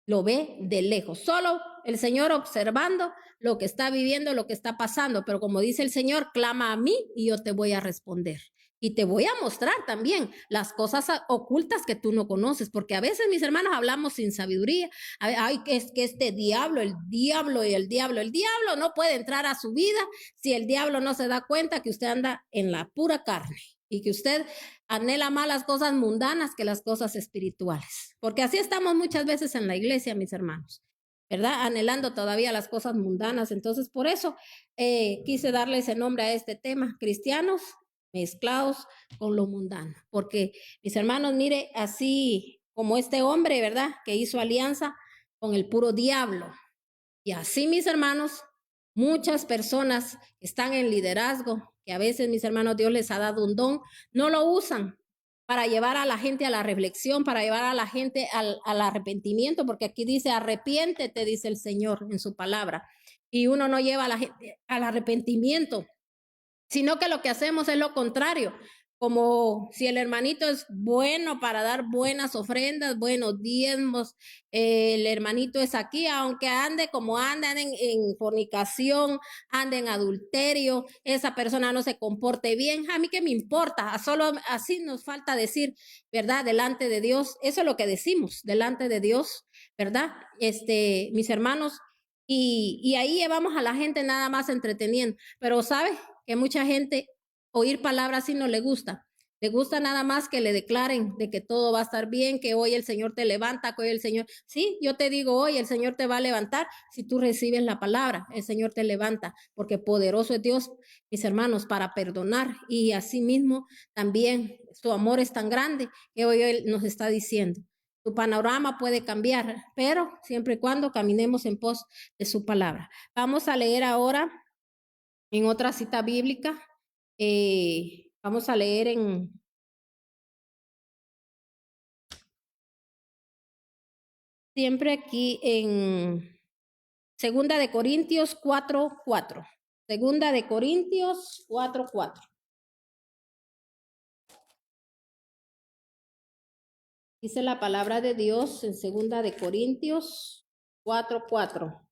lo ve de lejos, solo el Señor observando lo que está viviendo, lo que está pasando, pero como dice el Señor, clama a mí y yo te voy a responder. Y te voy a mostrar también las cosas ocultas que tú no conoces, porque a veces, mis hermanos, hablamos sin sabiduría. Ay, es que este diablo, el diablo no puede entrar a su vida si el diablo no se da cuenta que usted anda en la pura carne y que usted anhela más las cosas mundanas que las cosas espirituales. Porque así estamos muchas veces en la iglesia, mis hermanos, ¿verdad? Anhelando todavía las cosas mundanas. Entonces, por eso quise darle ese nombre a este tema, cristianos mezclados con lo mundano. Porque, mis hermanos, mire, así como este hombre, ¿verdad? Que hizo alianza con el puro diablo. Y así, mis hermanos, muchas personas están en liderazgo, que a veces, mis hermanos, Dios les ha dado un don, no lo usan para llevar a la gente a la reflexión, para llevar a la gente al arrepentimiento, porque aquí dice, arrepiéntete, dice el Señor en su palabra. Y uno no lleva a la gente al arrepentimiento, sino que lo que hacemos es lo contrario. Como si el hermanito es bueno para dar buenas ofrendas, buenos diezmos, el hermanito es aquí, aunque ande como anda, en fornicación, ande en adulterio, esa persona no se comporte bien, a mí qué me importa, solo así nos falta decir, ¿verdad? Delante de Dios, eso es lo que decimos, delante de Dios, ¿verdad? Mis hermanos, y ahí llevamos a la gente nada más entreteniendo, pero ¿sabe? Que mucha gente oír palabras así no le gusta. Le gusta nada más que le declaren de que todo va a estar bien, que hoy el Señor te levanta, que hoy el Señor... Sí, yo te digo hoy, el Señor te va a levantar si tú recibes la palabra. El Señor te levanta, porque poderoso es Dios, mis hermanos, para perdonar. Y asimismo también su amor es tan grande que hoy Él nos está diciendo. Tu panorama puede cambiar, pero siempre y cuando caminemos en pos de su palabra. Vamos a leer ahora en otra cita bíblica, vamos a leer siempre aquí en Segunda de Corintios 4:4. Segunda de Corintios 4:4. Dice la palabra de Dios en Segunda de Corintios 4:4.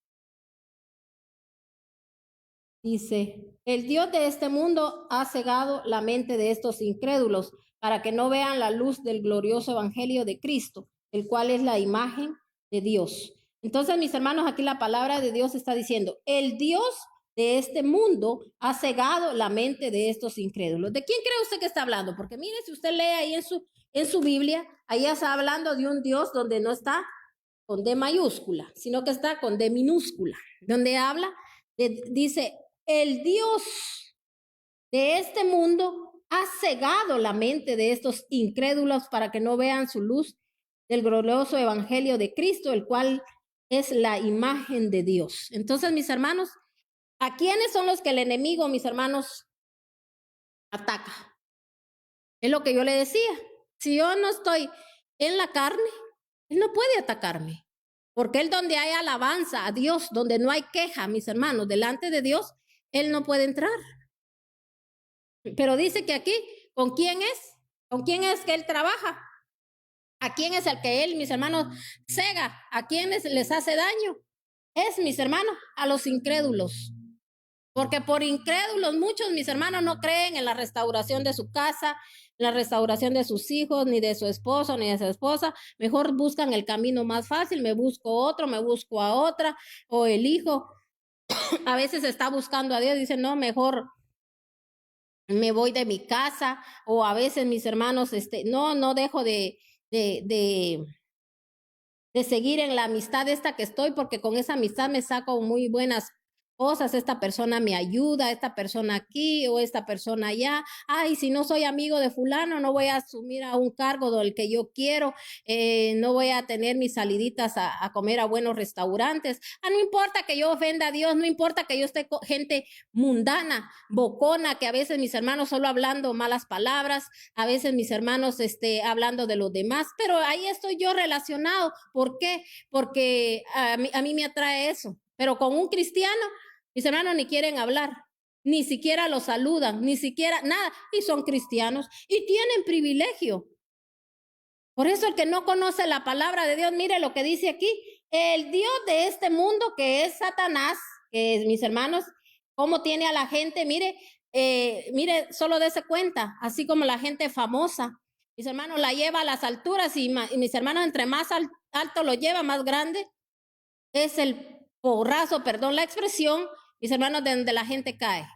Dice, el Dios de este mundo ha cegado la mente de estos incrédulos para que no vean la luz del glorioso evangelio de Cristo, el cual es la imagen de Dios. Entonces, mis hermanos, aquí la palabra de Dios está diciendo, el Dios de este mundo ha cegado la mente de estos incrédulos. ¿De quién cree usted que está hablando? Porque mire, si usted lee ahí en su Biblia, ahí está hablando de un Dios donde no está con D mayúscula, sino que está con D minúscula, donde habla, dice, el Dios de este mundo ha cegado la mente de estos incrédulos para que no vean su luz del glorioso evangelio de Cristo, el cual es la imagen de Dios. Entonces, mis hermanos, ¿a quiénes son los que el enemigo, mis hermanos, ataca? Es lo que yo le decía. Si yo no estoy en la carne, él no puede atacarme. Porque él donde hay alabanza a Dios, donde no hay queja, mis hermanos, delante de Dios, él no puede entrar. Pero dice que aquí, ¿con quién es? ¿Con quién es que él trabaja? ¿A quién es el que él, mis hermanos, cega? ¿A quiénes les hace daño? Es, mis hermanos, a los incrédulos. Porque por incrédulos muchos, mis hermanos, no creen en la restauración de su casa, en la restauración de sus hijos, ni de su esposo, ni de su esposa. Mejor buscan el camino más fácil, me busco otro, me busco a otra, o el hijo a veces está buscando a Dios, dice, no, mejor me voy de mi casa, o a veces mis hermanos, no dejo de seguir en la amistad esta que estoy, porque con esa amistad me saco muy buenas cosas, esta persona me ayuda, esta persona aquí o esta persona allá. Ay, si no soy amigo de fulano, no voy a asumir a un cargo del que yo quiero, no voy a tener mis saliditas a comer a buenos restaurantes. No importa que yo ofenda a Dios, no importa que yo esté con gente mundana, bocona, que a veces mis hermanos solo hablando malas palabras, a veces mis hermanos hablando de los demás, pero ahí estoy yo relacionado. ¿Por qué? Porque a mí me atrae eso. Pero con un cristiano, mis hermanos ni quieren hablar, ni siquiera los saludan, ni siquiera nada, y son cristianos y tienen privilegio. Por eso el que no conoce la palabra de Dios, mire lo que dice aquí, el Dios de este mundo que es Satanás, que es, mis hermanos, cómo tiene a la gente, mire, solo dése cuenta, así como la gente famosa, mis hermanos la lleva a las alturas y mis hermanos entre más alto lo lleva, más grande es el porrazo, perdón la expresión, mis hermanos, de donde la gente cae.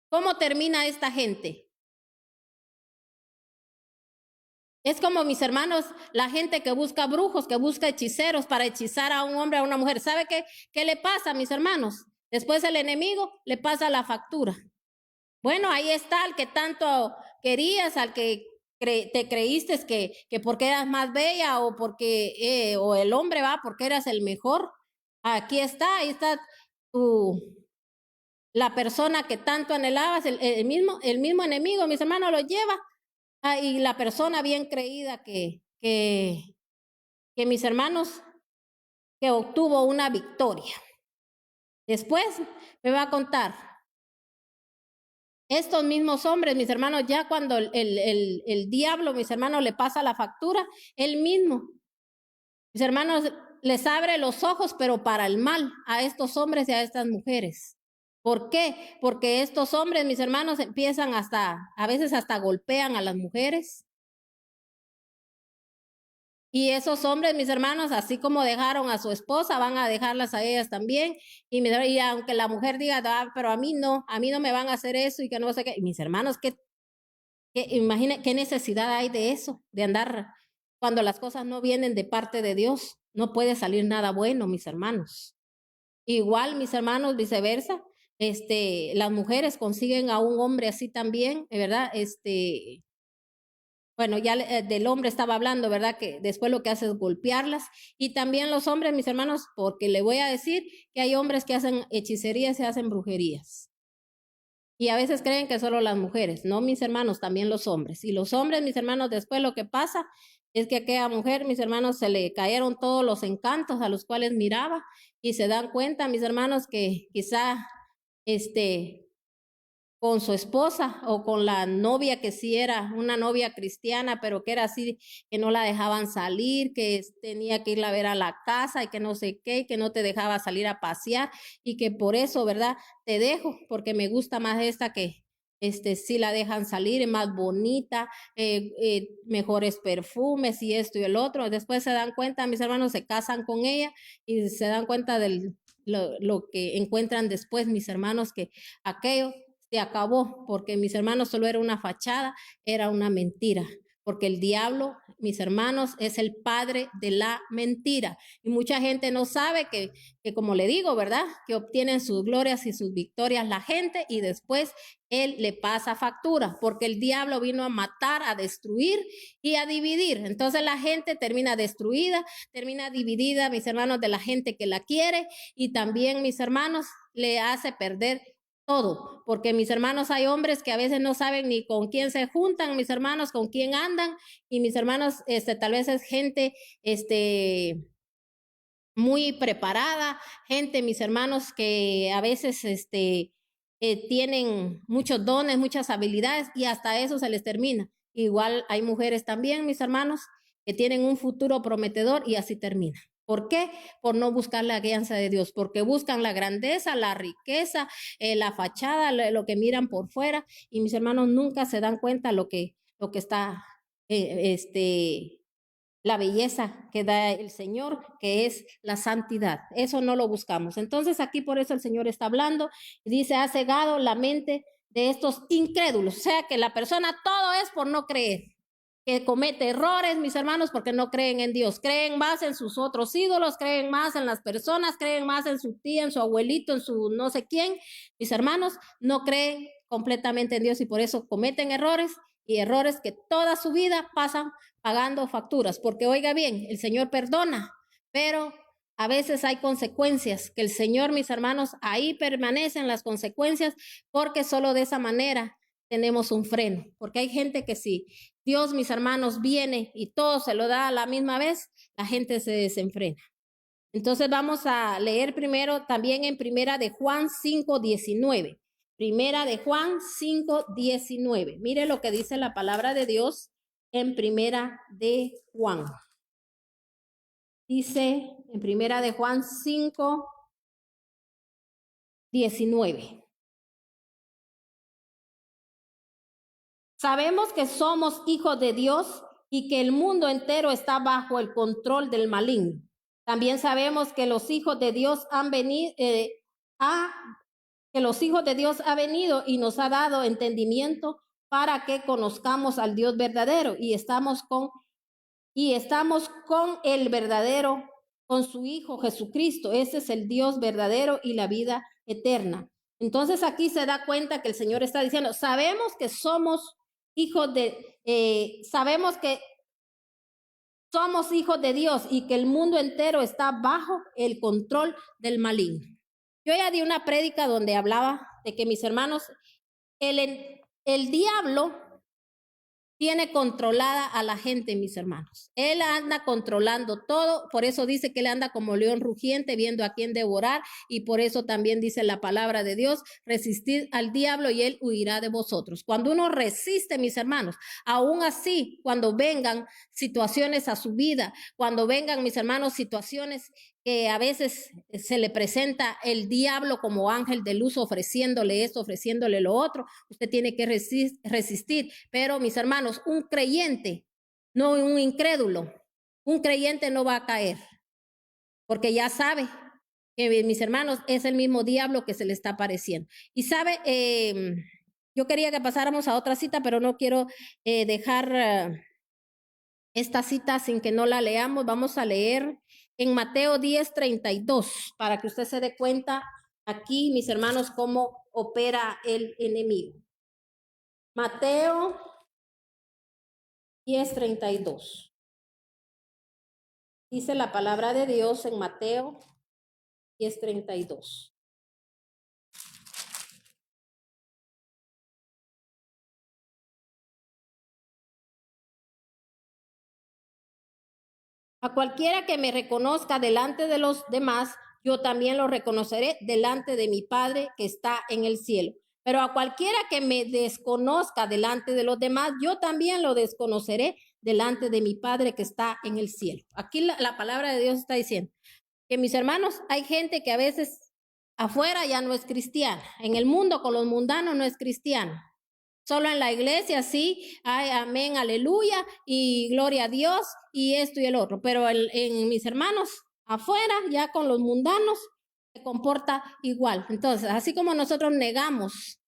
¿Cómo termina esta gente? Es como, mis hermanos, la gente que busca brujos, que busca hechiceros para hechizar a un hombre, a una mujer. ¿Sabe qué le pasa, mis hermanos? Después el enemigo le pasa la factura. Bueno, ahí está el que tanto querías, al que te creíste que porque eras más bella o porque o el hombre va porque eras el mejor. Aquí está, ahí está la persona que tanto anhelabas, el mismo enemigo, mis hermanos, lo lleva. Y la persona bien creída que mis hermanos, que obtuvo una victoria. Después me va a contar. Estos mismos hombres, mis hermanos, ya cuando el diablo, mis hermanos, le pasa la factura, él mismo, mis hermanos, les abre los ojos, pero para el mal a estos hombres y a estas mujeres. ¿Por qué? Porque estos hombres, mis hermanos, empiezan a veces hasta golpean a las mujeres. Y esos hombres, mis hermanos, así como dejaron a su esposa, van a dejarlas a ellas también. Y aunque la mujer diga, pero a mí no me van a hacer eso y que no sé qué. Y mis hermanos, imaginen qué necesidad hay de eso, de andar cuando las cosas no vienen de parte de Dios. No puede salir nada bueno, mis hermanos. Igual, mis hermanos, viceversa. Las mujeres consiguen a un hombre así también, ¿verdad? Bueno, ya del hombre estaba hablando, ¿verdad? Que después lo que hace es golpearlas. Y también los hombres, mis hermanos, porque le voy a decir que hay hombres que hacen hechicerías y hacen brujerías. Y a veces creen que solo las mujeres, no, mis hermanos, también los hombres. Y los hombres, mis hermanos, después lo que pasa es que a aquella mujer, mis hermanos, se le cayeron todos los encantos a los cuales miraba y se dan cuenta, mis hermanos, que quizá con su esposa o con la novia que sí era una novia cristiana, pero que era así, que no la dejaban salir, que tenía que irla a ver a la casa y que no sé qué, que no te dejaba salir a pasear y que por eso, ¿verdad? Te dejo porque me gusta más esta que sí la dejan salir, es más bonita, mejores perfumes y esto y el otro. Después se dan cuenta, mis hermanos se casan con ella y se dan cuenta de lo que encuentran después, mis hermanos, que aquello se acabó, porque mis hermanos solo era una fachada, era una mentira, porque el diablo, mis hermanos, es el padre de la mentira. Y mucha gente no sabe que como le digo, ¿verdad? Que obtienen sus glorias y sus victorias la gente y después él le pasa factura, porque el diablo vino a matar, a destruir y a dividir. Entonces la gente termina destruida, termina dividida, mis hermanos, de la gente que la quiere y también, mis hermanos, le hace perder todo, porque mis hermanos, hay hombres que a veces no saben ni con quién se juntan, mis hermanos, con quién andan, y mis hermanos, tal vez es gente, muy preparada, gente, mis hermanos, que a veces, tienen muchos dones, muchas habilidades, y hasta eso se les termina. Igual hay mujeres también, mis hermanos, que tienen un futuro prometedor y así termina. ¿Por qué? Por no buscar la guianza de Dios, porque buscan la grandeza, la riqueza, la fachada, lo que miran por fuera, y mis hermanos nunca se dan cuenta lo que está, la belleza que da el Señor, que es la santidad. Eso no lo buscamos. Entonces aquí por eso el Señor está hablando y dice, ha cegado la mente de estos incrédulos. O sea que la persona todo es por no creer. que comete errores, mis hermanos, porque no creen en Dios. Creen más en sus otros ídolos, creen más en las personas, creen más en su tía, en su abuelito, en su no sé quién. Mis hermanos no creen completamente en Dios y por eso cometen errores y errores que toda su vida pasan pagando facturas. Porque oiga bien, el Señor perdona, pero a veces hay consecuencias que el Señor, mis hermanos, ahí permanecen las consecuencias porque solo de esa manera tenemos un freno. Porque hay gente que sí. Dios, mis hermanos, viene y todo se lo da a la misma vez, la gente se desenfrena. Entonces vamos a leer primero también en Primera de Juan 5:19. Primera de Juan 5:19. Mire lo que dice la palabra de Dios en Primera de Juan. Dice en Primera de Juan 5:19. Sabemos que somos hijos de Dios y que el mundo entero está bajo el control del maligno. También sabemos que los hijos de Dios han venido, que los hijos de Dios ha venido y nos ha dado entendimiento para que conozcamos al Dios verdadero y estamos con el verdadero, con su Hijo Jesucristo. Ese es el Dios verdadero y la vida eterna. Entonces aquí se da cuenta que el Señor está diciendo, sabemos que somos hijos sabemos que somos hijos de Dios y que el mundo entero está bajo el control del maligno. Yo ya di una prédica donde hablaba de que, mis hermanos, el diablo tiene controlada a la gente, mis hermanos. Él anda controlando todo, por eso dice que él anda como león rugiente viendo a quién devorar y por eso también dice la palabra de Dios, resistid al diablo y él huirá de vosotros. Cuando uno resiste, mis hermanos, aún así, cuando vengan situaciones a su vida, cuando vengan, mis hermanos, situaciones que a veces se le presenta el diablo como ángel de luz ofreciéndole esto, ofreciéndole lo otro, usted tiene que resistir. Pero, mis hermanos, un creyente, no un incrédulo, un creyente no va a caer, porque ya sabe que, mis hermanos, es el mismo diablo que se le está apareciendo. Y sabe, yo quería que pasáramos a otra cita, pero no quiero dejar esta cita sin que no la leamos. Vamos a leer en Mateo 10:32 para que usted se dé cuenta aquí, mis hermanos, cómo opera el enemigo. Mateo 10:32. Dice la palabra de Dios en Mateo 10:32. A cualquiera que me reconozca delante de los demás, yo también lo reconoceré delante de mi Padre que está en el cielo. Pero a cualquiera que me desconozca delante de los demás, yo también lo desconoceré delante de mi Padre que está en el cielo. Aquí la palabra de Dios está diciendo que, mis hermanos, hay gente que a veces afuera ya no es cristiana. En el mundo con los mundanos no es cristiana. Solo en la iglesia sí, hay amén, aleluya y gloria a Dios y esto y el otro. Pero en mis hermanos afuera, ya con los mundanos, se comporta igual. Entonces, así como nosotros negamos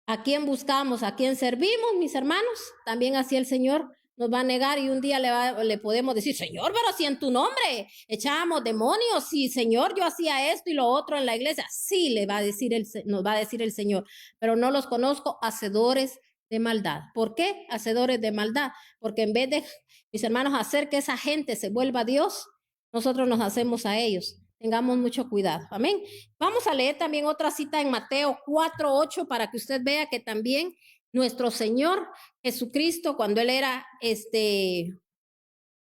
a quién buscamos, a quién servimos, mis hermanos, también así el Señor nos va a negar y un día le podemos decir, Señor, pero si en tu nombre echábamos demonios, sí, Señor, yo hacía esto y lo otro en la iglesia, sí, nos va a decir el Señor, pero no los conozco, hacedores de maldad. ¿Por qué? Hacedores de maldad, porque en vez de, mis hermanos, hacer que esa gente se vuelva a Dios, nosotros nos hacemos a ellos. Tengamos mucho cuidado. Amén. Vamos a leer también otra cita en Mateo 4:8 para que usted vea que también nuestro Señor Jesucristo, cuando él era, él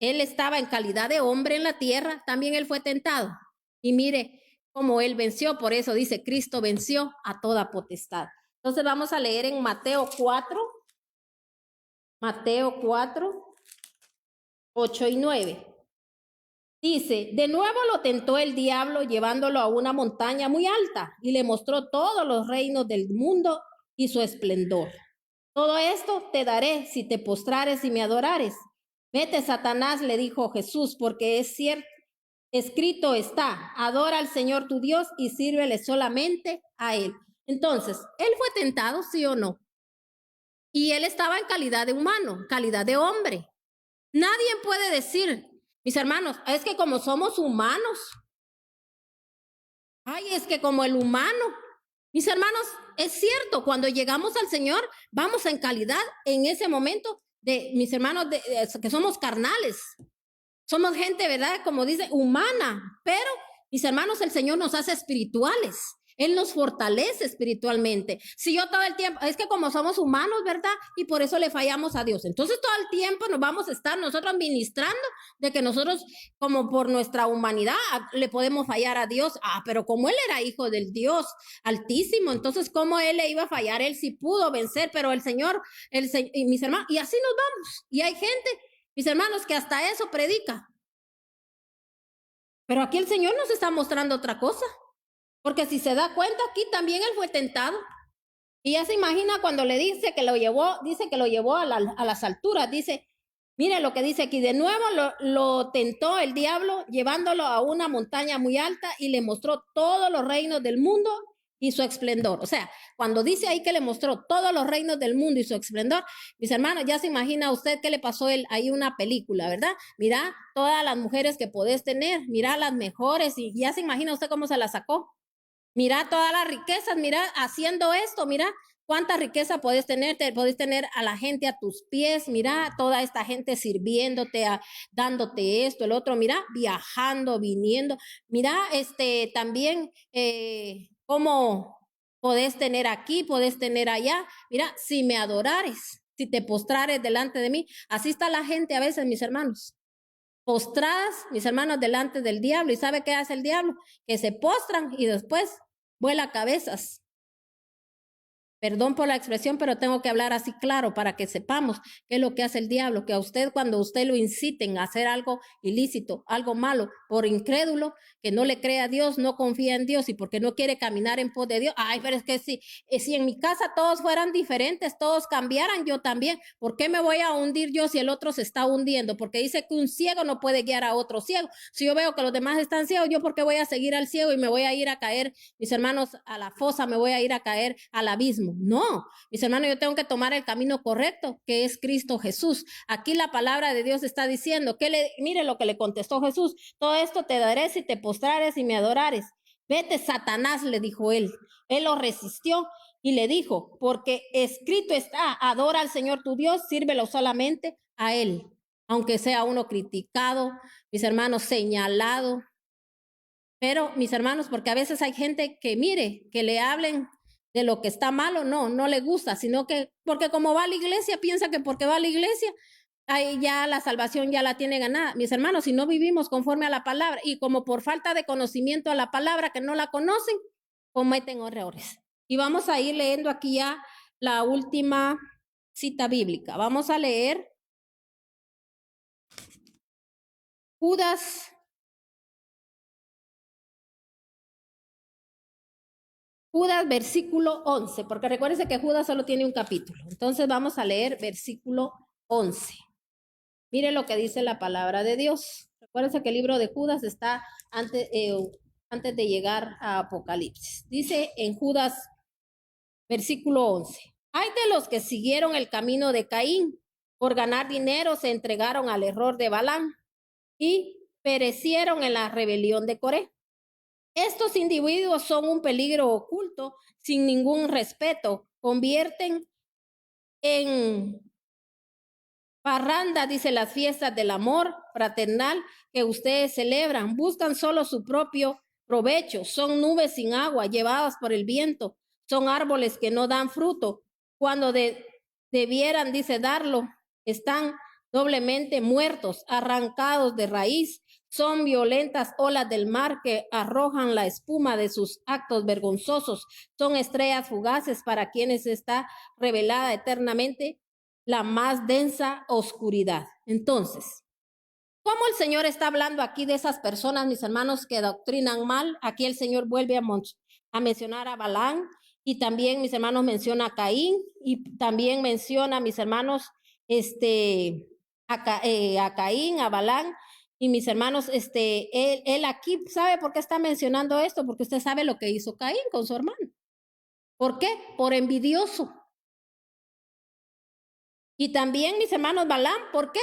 estaba en calidad de hombre en la tierra, también él fue tentado. Y mire cómo él venció, por eso dice, Cristo venció a toda potestad. Entonces vamos a leer en Mateo 4:8 y 9. Dice, de nuevo lo tentó el diablo llevándolo a una montaña muy alta y le mostró todos los reinos del mundo y su esplendor. Todo esto te daré si te postrares y me adorares. Vete, Satanás, le dijo Jesús, porque es cierto, escrito está, adora al Señor tu Dios y sírvele solamente a él. Entonces, ¿él fue tentado, sí o no? y él estaba en calidad de humano, calidad de hombre. Nadie puede decir, mis hermanos, es que como somos humanos, ay, es que como el humano, mis hermanos, es cierto, cuando llegamos al Señor, vamos en calidad en ese momento de, mis hermanos, que somos carnales. Somos gente, ¿verdad? Como dice, humana, pero mis hermanos, el Señor nos hace espirituales. Él nos fortalece espiritualmente. Si yo todo el tiempo, es que como somos humanos, ¿verdad? Y por eso le fallamos a Dios. Entonces todo el tiempo nos vamos a estar nosotros ministrando de que nosotros, como por nuestra humanidad, le podemos fallar a Dios. Ah, pero como él era hijo del Dios Altísimo, entonces ¿cómo él le iba a fallar? Él sí pudo vencer, pero el Señor, y mis hermanos, y así nos vamos. Y hay gente, mis hermanos, que hasta eso predica. Pero aquí el Señor nos está mostrando otra cosa. Porque si se da cuenta, aquí también él fue tentado. Y ya se imagina cuando le dice que lo llevó, dice que lo llevó a las alturas. Dice, mire lo que dice aquí, de nuevo lo tentó el diablo llevándolo a una montaña muy alta y le mostró todos los reinos del mundo y su esplendor. O sea, cuando dice ahí que le mostró todos los reinos del mundo y su esplendor, mis hermanos, ya se imagina usted qué le pasó él ahí una película, ¿verdad? Mira todas las mujeres que podés tener, mira las mejores, y ya se imagina usted cómo se las sacó. Mira todas las riquezas, mira haciendo esto, mira cuánta riqueza puedes tener, puedes tener a la gente a tus pies, mira toda esta gente sirviéndote, dándote esto, el otro, mira, viajando, viniendo, mira también cómo podés tener aquí, podés tener allá, mira, si me adorares, si te postrares delante de mí, así está la gente a veces, mis hermanos. Postradas, mis hermanos, delante del diablo. ¿Y sabe qué hace el diablo? Que se postran y después vuela cabezas. Perdón por la expresión, pero tengo que hablar así claro para que sepamos qué es lo que hace el diablo, que a usted cuando usted lo inciten a hacer algo ilícito, algo malo, por incrédulo, que no le cree a Dios, no confía en Dios y porque no quiere caminar en pos de Dios. Ay, pero es que si en mi casa todos fueran diferentes, todos cambiaran, yo también. ¿Por qué me voy a hundir yo si el otro se está hundiendo? Porque dice que un ciego no puede guiar a otro ciego. Si yo veo que los demás están ciegos, ¿yo por qué voy a seguir al ciego y me voy a ir a caer, mis hermanos, a la fosa, me voy a ir a caer al abismo? No, mis hermanos, yo tengo que tomar el camino correcto, que es Cristo Jesús. Aquí la palabra de Dios está diciendo que mire lo que le contestó Jesús: todo esto te daré si te postrares y me adorares. Vete, Satanás, le dijo él. Él lo resistió y le dijo, porque escrito está, adora al Señor tu Dios, sírvelo solamente a él, aunque sea uno criticado, mis hermanos, señalado. Pero, mis hermanos, porque a veces hay gente que mire, que le hablen de lo que está malo, no le gusta, sino que porque como va a la iglesia, piensa que porque va a la iglesia, ahí ya la salvación ya la tiene ganada. Mis hermanos, si no vivimos conforme a la palabra y como por falta de conocimiento a la palabra que no la conocen, cometen errores. Y vamos a ir leyendo aquí ya la última cita bíblica. Vamos a leer Judas versículo 11, porque recuérdense que Judas solo tiene un capítulo. Entonces vamos a leer versículo 11. Mire lo que dice la palabra de Dios. Recuérdense que el libro de Judas está antes de llegar a Apocalipsis. Dice en Judas versículo 11. Hay de los que siguieron el camino de Caín. Por ganar dinero se entregaron al error de Balaam y perecieron en la rebelión de Coré. Estos individuos son un peligro oculto, sin ningún respeto. Convierten en parranda, dice, las fiestas del amor fraternal que ustedes celebran. Buscan solo su propio provecho. Son nubes sin agua, llevadas por el viento. Son árboles que no dan fruto. Cuando debieran, dice, darlo, están doblemente muertos, arrancados de raíz. Son violentas olas del mar que arrojan la espuma de sus actos vergonzosos. Son estrellas fugaces para quienes está revelada eternamente la más densa oscuridad. Entonces, ¿cómo el Señor está hablando aquí de esas personas, mis hermanos, que doctrinan mal? Aquí el Señor vuelve a mencionar a Balaam y también, mis hermanos, menciona a Caín y también menciona, mis hermanos, a Caín, a Balaam. Y mis hermanos, él aquí, ¿sabe por qué está mencionando esto? Porque usted sabe lo que hizo Caín con su hermano. ¿Por qué? Por envidioso. Y también, mis hermanos, Balaam, ¿por qué?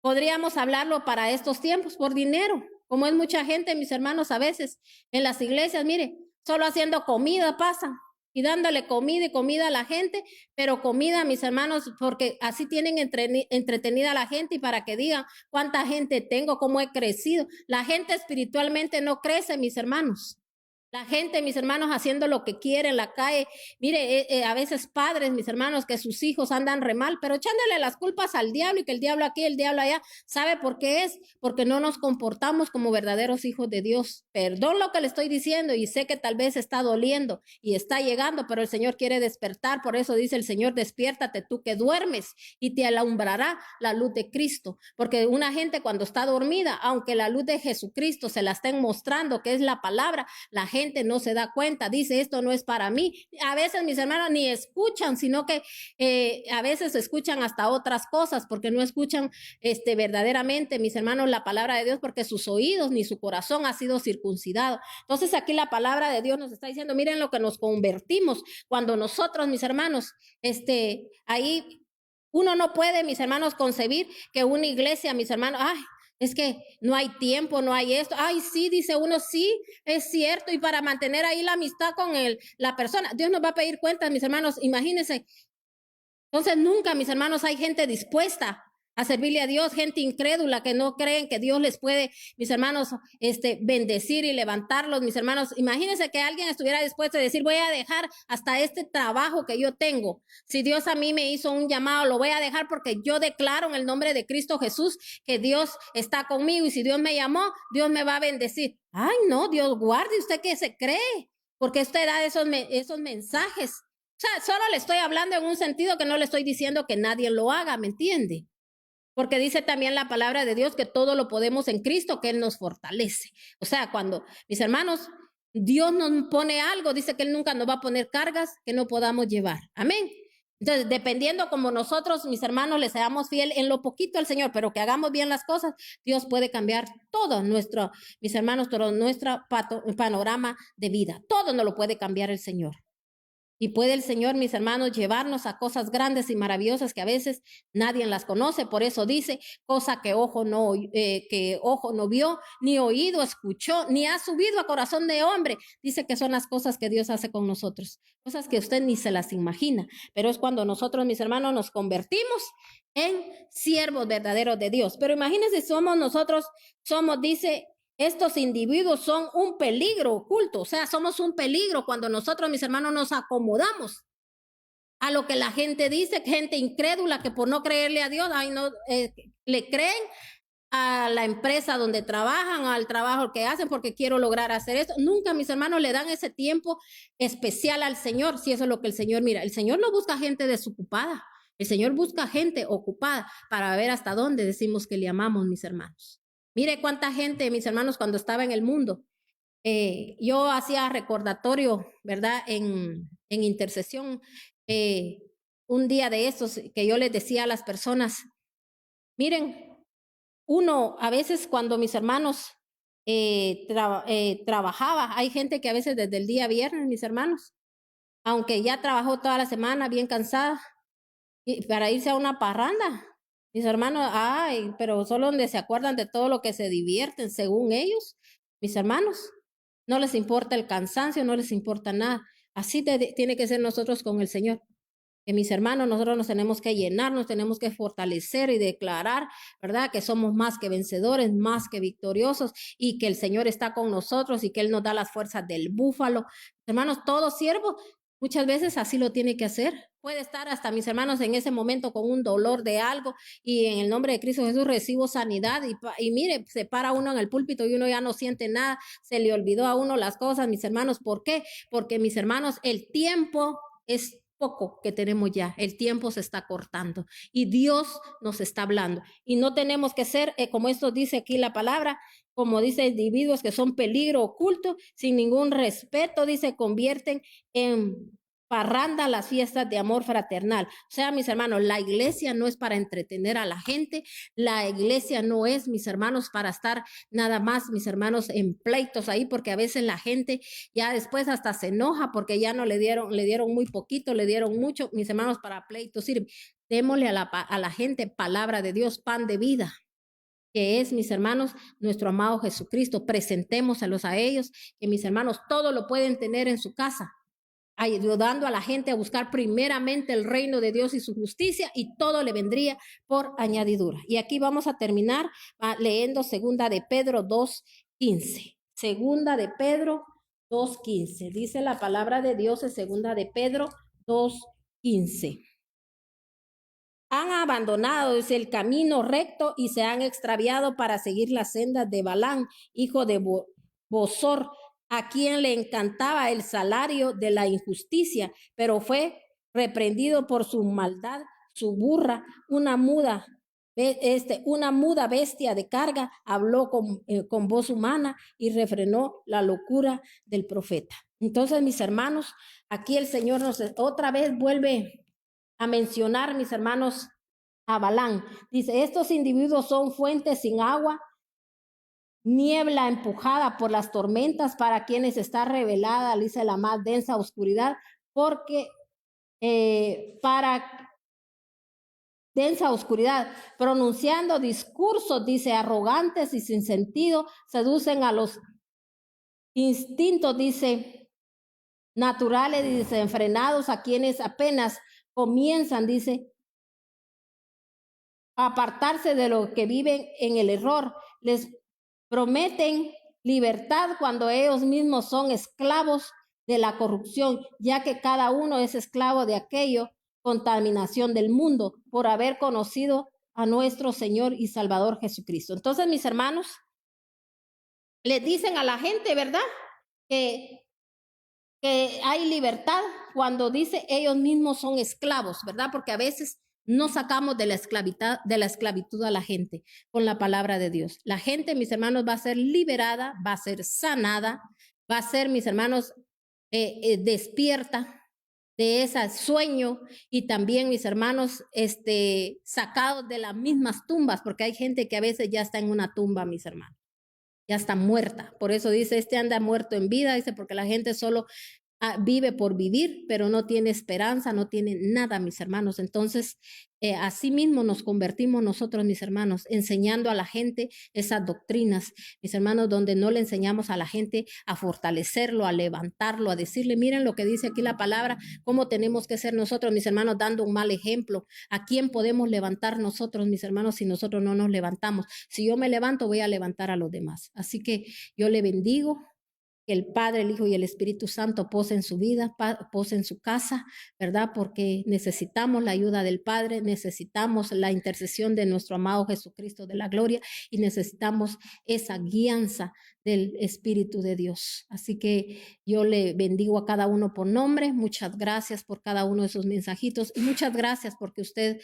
Podríamos hablarlo para estos tiempos, por dinero. Como es mucha gente, mis hermanos, a veces en las iglesias, mire, solo haciendo comida pasan y dándole comida y comida a la gente, pero comida, mis hermanos, porque así tienen entretenida a la gente y para que digan cuánta gente tengo, cómo he crecido. La gente espiritualmente no crece, mis hermanos. La gente, mis hermanos, haciendo lo que quiere en la calle. Mire, a veces padres, mis hermanos, que sus hijos andan re mal, pero echándole las culpas al diablo y que el diablo aquí, el diablo allá. ¿Sabe por qué es? Porque no nos comportamos como verdaderos hijos de Dios. Perdón lo que le estoy diciendo y sé que tal vez está doliendo y está llegando, pero el Señor quiere despertar. Por eso dice el Señor, despiértate tú que duermes y te alumbrará la luz de Cristo. Porque una gente cuando está dormida, aunque la luz de Jesucristo se la estén mostrando, que es la palabra, la gente no se da cuenta, dice esto no es para mí. A veces mis hermanos ni escuchan, sino que a veces escuchan hasta otras cosas porque no escuchan verdaderamente, mis hermanos, la palabra de Dios porque sus oídos ni su corazón ha sido circuncidado. Entonces aquí la palabra de Dios nos está diciendo, miren lo que nos convertimos cuando nosotros, mis hermanos, ahí uno no puede, mis hermanos, concebir que una iglesia, mis hermanos, ay, es que no hay tiempo, no hay esto. Ay, sí, dice uno, sí, es cierto. Y para mantener ahí la amistad con la persona, Dios nos va a pedir cuentas, mis hermanos, imagínense. Entonces nunca, mis hermanos, hay gente dispuesta a servirle a Dios, gente incrédula que no creen que Dios les puede, mis hermanos, bendecir y levantarlos, mis hermanos. Imagínense que alguien estuviera dispuesto a decir, voy a dejar hasta este trabajo que yo tengo. Si Dios a mí me hizo un llamado, lo voy a dejar porque yo declaro en el nombre de Cristo Jesús que Dios está conmigo y si Dios me llamó, Dios me va a bendecir. Ay, no, Dios guarde, ¿usted qué se cree? Porque usted da esos mensajes. O sea, solo le estoy hablando en un sentido que no le estoy diciendo que nadie lo haga, ¿me entiende? Porque dice también la palabra de Dios que todo lo podemos en Cristo, que Él nos fortalece. O sea, cuando, mis hermanos, Dios nos pone algo, dice que Él nunca nos va a poner cargas que no podamos llevar. Amén. Entonces, dependiendo como nosotros, mis hermanos, le seamos fiel en lo poquito al Señor, pero que hagamos bien las cosas, Dios puede cambiar todo nuestro, mis hermanos, todo nuestro panorama de vida. Todo nos lo puede cambiar el Señor. Y puede el Señor, mis hermanos, llevarnos a cosas grandes y maravillosas que a veces nadie las conoce. Por eso dice, cosa que ojo no vio, ni oído escuchó, ni ha subido a corazón de hombre. Dice que son las cosas que Dios hace con nosotros. Cosas que usted ni se las imagina. Pero es cuando nosotros, mis hermanos, nos convertimos en siervos verdaderos de Dios. Pero imagínense, dice, estos individuos son un peligro oculto, o sea, somos un peligro cuando nosotros, mis hermanos, nos acomodamos a lo que la gente dice, gente incrédula que por no creerle a Dios, ay, no, le creen a la empresa donde trabajan, al trabajo que hacen porque quiero lograr hacer esto. Nunca, mis hermanos, le dan ese tiempo especial al Señor, si eso es lo que el Señor mira. El Señor no busca gente desocupada, el Señor busca gente ocupada para ver hasta dónde decimos que le amamos, mis hermanos. Mire cuánta gente, mis hermanos, cuando estaba en el mundo, yo hacía recordatorio, ¿verdad? En intercesión, un día de esos que yo les decía a las personas, miren, uno a veces cuando mis hermanos trabajaba, hay gente que a veces desde el día viernes, mis hermanos, aunque ya trabajó toda la semana bien cansada, y para irse a una parranda, mis hermanos, ay, pero solo donde se acuerdan de todo lo que se divierten, según ellos, mis hermanos, no les importa el cansancio, no les importa nada. Así tiene que ser nosotros con el Señor. Que mis hermanos, nosotros nos tenemos que llenar, nos tenemos que fortalecer y declarar, ¿verdad? Que somos más que vencedores, más que victoriosos y que el Señor está con nosotros y que Él nos da las fuerzas del búfalo. Hermanos, todo siervo muchas veces así lo tiene que hacer. Puede estar hasta mis hermanos en ese momento con un dolor de algo y en el nombre de Cristo Jesús recibo sanidad y mire, se para uno en el púlpito y uno ya no siente nada, se le olvidó a uno las cosas, mis hermanos. ¿Por qué? Porque mis hermanos, el tiempo es poco que tenemos ya, el tiempo se está cortando y Dios nos está hablando y no tenemos que ser, como esto dice aquí la palabra, como dice, individuos que son peligro oculto, sin ningún respeto, dice, convierten en parranda, las fiestas de amor fraternal. O sea, mis hermanos, la iglesia no es para entretener a la gente, la iglesia no es, mis hermanos, para estar nada más, mis hermanos, en pleitos ahí, porque a veces la gente ya después hasta se enoja porque ya no le dieron muy poquito, le dieron mucho. Mis hermanos, para pleitos sirve. Démosle a la gente palabra de Dios, pan de vida, que es, mis hermanos, nuestro amado Jesucristo. Presentémoselos a ellos, que mis hermanos todo lo pueden tener en su casa, ayudando a la gente a buscar primeramente el reino de Dios y su justicia, y todo le vendría por añadidura. Y aquí vamos a terminar leyendo segunda de Pedro 2:15. Segunda de Pedro 2:15. Dice la palabra de Dios en segunda de Pedro 2:15. Han abandonado el camino recto y se han extraviado para seguir las sendas de Balán, hijo de Bosor, a quien le encantaba el salario de la injusticia, pero fue reprendido por su maldad. Su burra, una muda bestia de carga, habló con voz humana y refrenó la locura del profeta. Entonces, mis hermanos, aquí el Señor nos otra vez vuelve a mencionar, mis hermanos, a Balán. Dice, estos individuos son fuentes sin agua, niebla empujada por las tormentas, para quienes está revelada, dice, la más densa oscuridad, porque para densa oscuridad, pronunciando discursos, dice, arrogantes y sin sentido, seducen a los instintos, dice, naturales y desenfrenados, a quienes apenas comienzan, dice, a apartarse de lo que viven en el error. Les prometen libertad cuando ellos mismos son esclavos de la corrupción, ya que cada uno es esclavo de aquello, contaminación del mundo, por haber conocido a nuestro Señor y Salvador Jesucristo. Entonces, mis hermanos, les dicen a la gente, ¿verdad?, que hay libertad cuando dice ellos mismos son esclavos, ¿verdad? Porque a veces no sacamos de la esclavitud a la gente con la palabra de Dios. La gente, mis hermanos, va a ser liberada, va a ser sanada, va a ser, mis hermanos, despierta de ese sueño, y también, mis hermanos, sacados de las mismas tumbas, porque hay gente que a veces ya está en una tumba, mis hermanos, ya está muerta. Por eso dice, anda muerto en vida, dice, porque la gente solo vive por vivir, pero no tiene esperanza, no tiene nada, mis hermanos. Entonces, así mismo nos convertimos nosotros, mis hermanos, enseñando a la gente esas doctrinas, mis hermanos, donde no le enseñamos a la gente a fortalecerlo, a levantarlo, a decirle, miren lo que dice aquí la palabra, cómo tenemos que ser nosotros, mis hermanos, dando un mal ejemplo. ¿A quién podemos levantar nosotros, mis hermanos, si nosotros no nos levantamos? Si yo me levanto, voy a levantar a los demás. Así que yo le bendigo. Que el Padre, el Hijo y el Espíritu Santo pose en su vida, pose en su casa, ¿verdad? Porque necesitamos la ayuda del Padre, necesitamos la intercesión de nuestro amado Jesucristo de la gloria, y necesitamos esa guianza del Espíritu de Dios. Así que yo le bendigo a cada uno por nombre. Muchas gracias por cada uno de esos mensajitos, y muchas gracias porque usted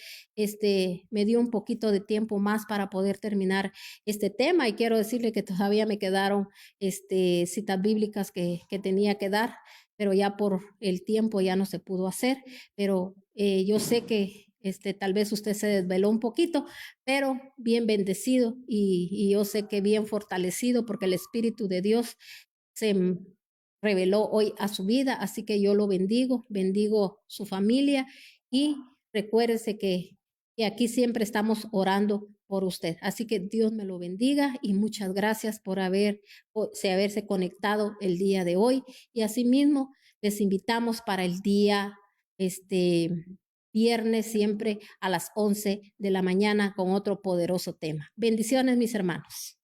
me dio un poquito de tiempo más para poder terminar este tema, y quiero decirle que todavía me quedaron citas bíblicas que tenía que dar, pero ya por el tiempo ya no se pudo hacer. Pero yo sé que tal vez usted se desveló un poquito, pero bien bendecido, y yo sé que bien fortalecido, porque el Espíritu de Dios se reveló hoy a su vida. Así que yo lo bendigo su familia, y recuérdese que aquí siempre estamos orando por usted. Así que Dios me lo bendiga, y muchas gracias por haberse conectado el día de hoy. Y asimismo les invitamos para el día viernes, siempre a las 11 de la mañana, con otro poderoso tema. Bendiciones, mis hermanos.